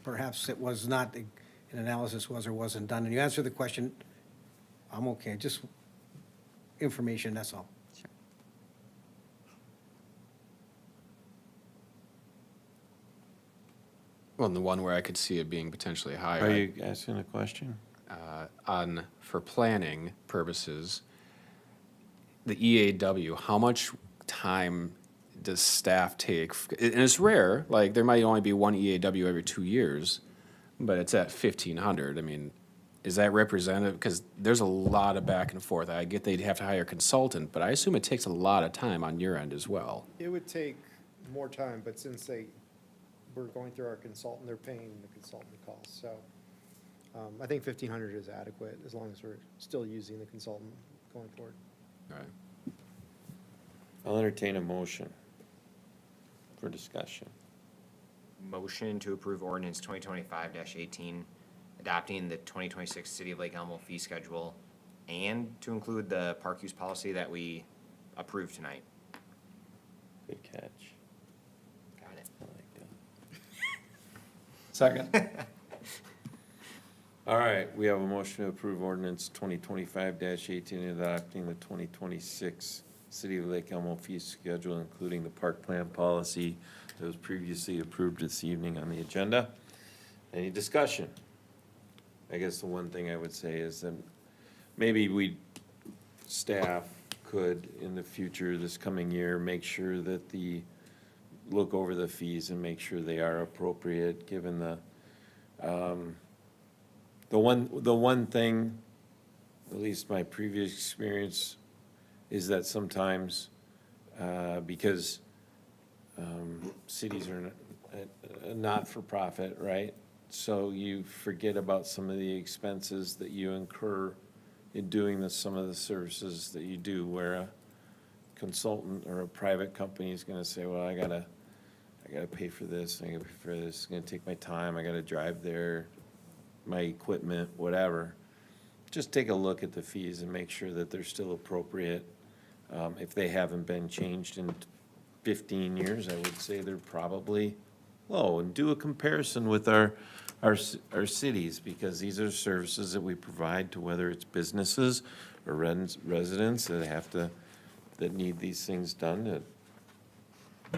perhaps it was not, an analysis was or wasn't done. And you answered the question, I'm okay, just information, that's all.
Sure.
Well, and the one where I could see it being potentially higher.
Are you asking a question?
For planning purposes, the EAW, how much time does staff take? And it's rare, like, there might only be one EAW every 2 years, but it's at 1,500. I mean, is that representative? Because there's a lot of back and forth. I get they'd have to hire a consultant, but I assume it takes a lot of time on your end as well.
It would take more time, but since we're going through our consultant, they're paying the consultant costs, so. I think 1,500 is adequate, as long as we're still using the consultant going forward.
All right.
I'll entertain a motion for discussion.
Motion to approve ordinance 2025-18, adopting the 2026 City of Lake Elmo fee schedule, and to include the park use policy that we approved tonight.
Good catch.
Got it.
I like that.
Second.
All right, we have a motion to approve ordinance 2025-18, adopting the 2026 City of Lake Elmo fee schedule, including the park plan policy that was previously approved this evening on the agenda. Any discussion? I guess the one thing I would say is that maybe staff could, in the future, this coming year, make sure that look over the fees and make sure they are appropriate, given the one thing, at least my previous experience, is that sometimes, because cities are not-for-profit, right? So you forget about some of the expenses that you incur in doing some of the services that you do, where a consultant or a private company is gonna say, well, I gotta pay for this, I gotta pay for this, it's gonna take my time, I gotta drive there, my equipment, whatever. Just take a look at the fees and make sure that they're still appropriate. If they haven't been changed in 15 years, I would say they're probably low. And do a comparison with our cities, because these are services that we provide to, whether it's businesses or residents that need these things done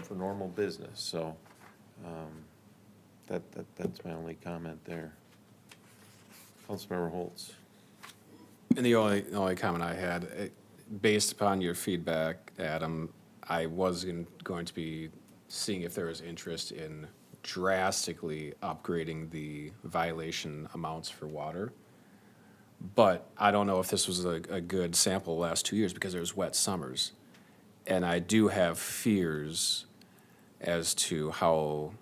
for normal business. So that's my only comment there. Councilmember Holtz.
And the only comment I had, based upon your feedback, Adam, I was going to be seeing if there was interest in drastically upgrading the violation amounts for water. But I don't know if this was a good sample the last 2 years, because there was wet summers. And I do have fears as to how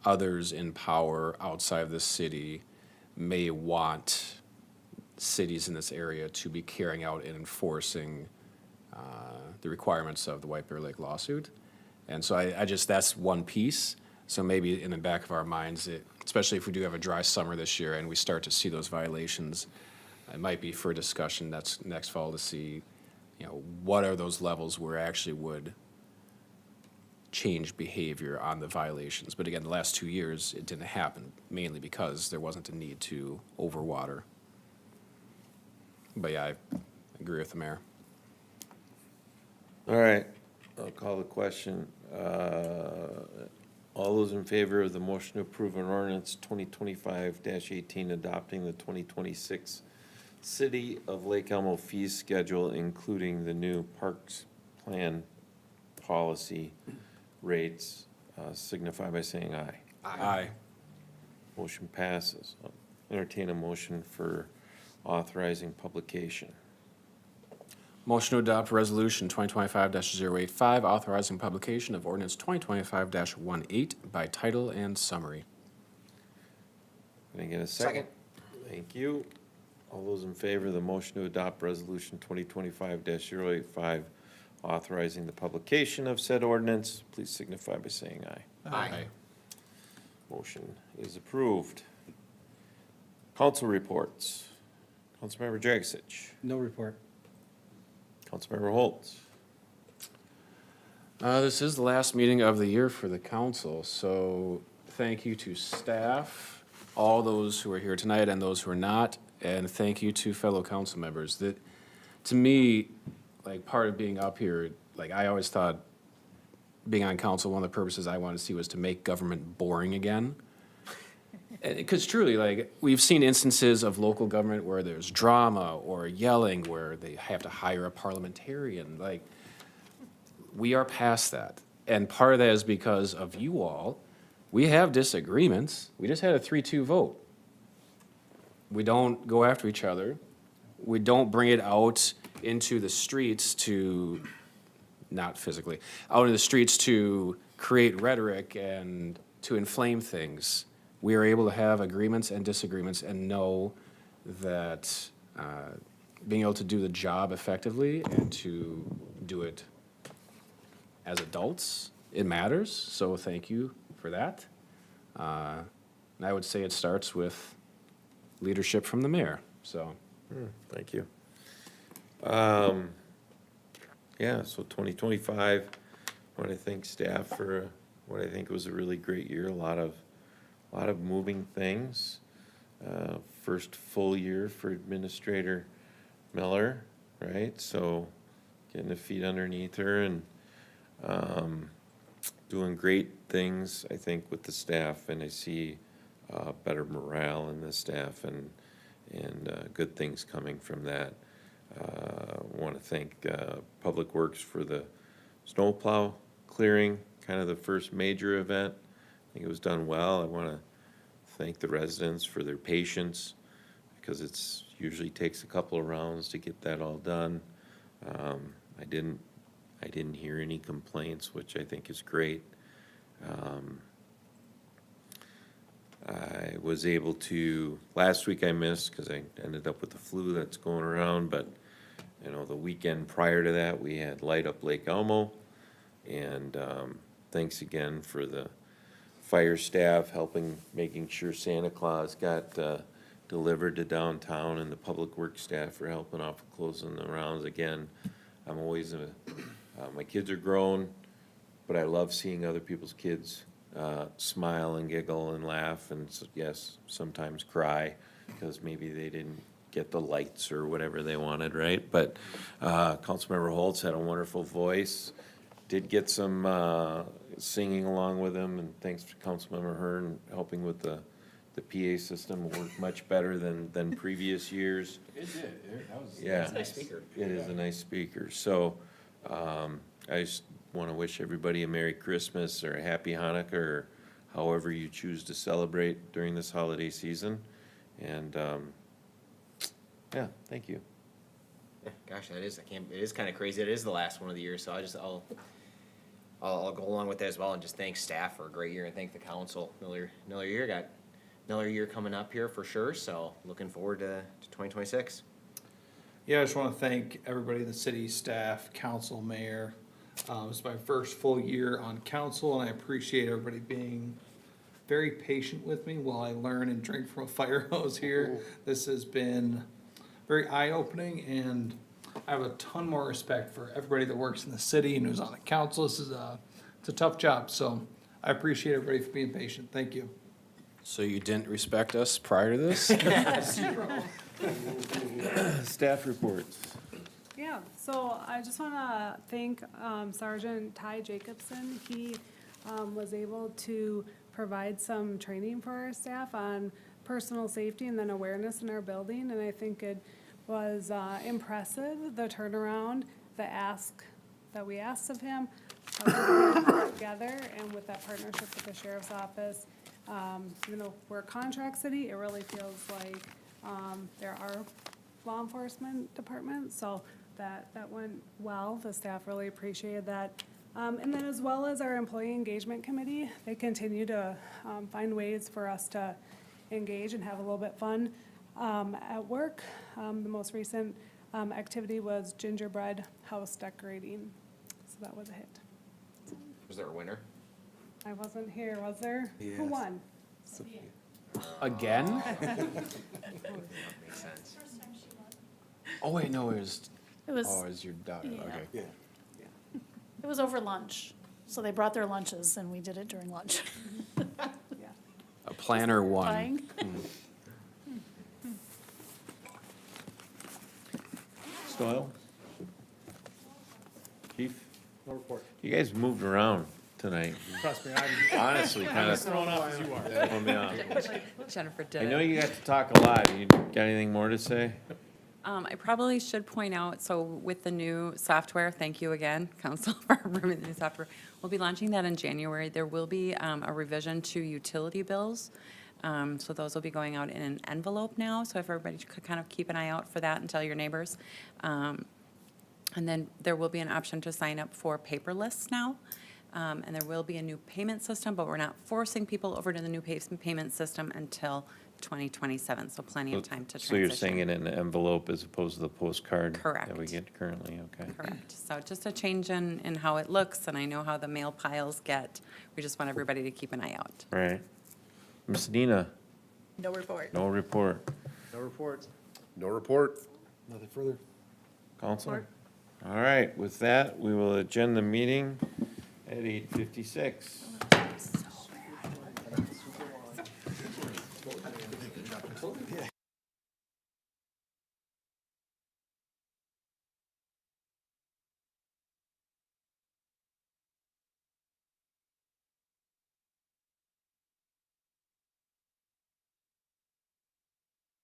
others in power outside of the city may want cities in this area to be carrying out and enforcing the requirements of the White Bear Lake lawsuit. And so I just, that's one piece. So maybe in the back of our minds, especially if we do have a dry summer this year and we start to see those violations, it might be for discussion next fall to see, what are those levels where actually would change behavior on the violations. But again, the last 2 years, it didn't happen, mainly because there wasn't a need to overwater. But yeah, I agree with the mayor.
All right, I'll call the question. All those in favor of the motion to approve an ordinance 2025-18 adopting the 2026 City of Lake Elmo fee schedule, including the new parks plan policy rates, signify by saying aye.
Aye.
Motion passes. I'll entertain a motion for authorizing publication.
Motion to adopt resolution 2025-085, authorizing publication of ordinance 2025-18 by title and summary.
Can I get a second? Thank you. All those in favor of the motion to adopt resolution 2025-085, authorizing the publication of said ordinance, please signify by saying aye.
Aye.
Motion is approved. Council reports. Councilmember Dragisich.
No report.
Councilmember Holtz.
This is the last meeting of the year for the council, so thank you to staff, all those who are here tonight and those who are not, and thank you to fellow council members. That, to me, like, part of being up here, like, I always thought being on council, one of the purposes I wanted to see was to make government boring again. Because truly, like, we've seen instances of local government where there's drama or yelling, where they have to hire a parliamentarian. Like, we are past that. And part of that is because of you all. We have disagreements. We just had a 3-2 vote. We don't go after each other. We don't bring it out into the streets to, not physically, out in the streets to create rhetoric and to inflame things. We are able to have agreements and disagreements and know that being able to do the job effectively and to do it as adults, it matters. So thank you for that. And I would say it starts with leadership from the mayor, so.
Thank you. Yeah, so 2025, I want to thank staff for what I think was a really great year. A lot of moving things. First full year for Administrator Miller, right? So getting the feet underneath her and doing great things, I think, with the staff. And I see better morale in the staff and good things coming from that. I want to thank Public Works for the snowplow clearing, kind of the first major event. I think it was done well. I want to thank the residents for their patience, because it's usually takes a couple of rounds to get that all done. I didn't hear any complaints, which I think is great. I was able to, last week I missed because I ended up with the flu that's going around, but you know, the weekend prior to that, we had Light Up Lake Elmo. And thanks again for the fire staff helping, making sure Santa Claus got delivered to downtown, and the public works staff for helping off with closing the rounds. Again, I'm always, my kids are grown, but I love seeing other people's kids smile and giggle and laugh, and yes, sometimes cry because maybe they didn't get the lights or whatever they wanted, right? But Councilmember Holtz had a wonderful voice, did get some singing along with him, and thanks to Councilmember Hearn helping with the PA system. Worked much better than previous years.
It did. That was,
Yeah.
It's a nice speaker.
It is a nice speaker. So I just want to wish everybody a Merry Christmas or a Happy Hanukkah, or however you choose to celebrate during this holiday season. And yeah, thank you.
Yeah, gosh, it is kind of crazy. It is the last one of the year, so I'll go along with that as well, and just thank staff for a great year and thank the council. Another year, got another year coming up here for sure, so looking forward to 2026.
Yeah, I just want to thank everybody, the city staff, council, mayor. It's my first full year on council, and I appreciate everybody being very patient with me while I learn and drink from a fire hose here. This has been very eye-opening, and I have a ton more respect for everybody that works in the city and who's on the council. It's a tough job, so I appreciate everybody for being patient. Thank you.
So you didn't respect us prior to this?
Staff reports.
Yeah, so I just want to thank Sergeant Ty Jacobson. He was able to provide some training for our staff on personal safety and then awareness in our building, and I think it was impressive, the turnaround, the ask that we asked of him, together, and with that partnership with the sheriff's office. Even though we're a contract city, it really feels like there are law enforcement departments, so that went well. The staff really appreciated that. And then as well as our employee engagement committee, they continue to find ways for us to engage and have a little bit fun at work. The most recent activity was gingerbread house decorating, so that was a hit.
Was there a winner?
I wasn't here, was there? Who
Yes.
won?
Again?
Makes sense.
Oh, wait, no, it was,
It was,
oh, it was your daughter,
yeah.
okay.
it was over lunch. So they brought their lunches and we did it during lunch.
A planner won.
Buying.
Doyle? Chief?
No report.
You guys moved around. tonight.
Trust me,
Honestly, kind
I'm as
of
thrown off as you are.
thrown me off.
Jennifer did
I
it.
know you got to talk a lot. You got anything more to say?
I probably should point out, so with the new software, thank you again, council, for removing the new software. We'll be launching that in January. There will be a revision to utility bills. So those will be going out in an envelope now, so if everybody could kind of keep an eye out for that and tell your neighbors. And then there will be an option to sign up for paperless now. And there will be a new payment system, but we're not forcing people over to the new payment system until 2027, so plenty of time to transition.
So you're saying in an envelope as opposed to the postcard?
Correct.
That we get currently, okay.
Correct. So just a change in how it looks, and I know how the mail piles get. We just want everybody to keep an eye out.
Right. Ms. Dina,
No report.
no report.
No report.
No report.
Nothing further.
Counselor? All right, with that, we will adjourn the meeting at 8:56.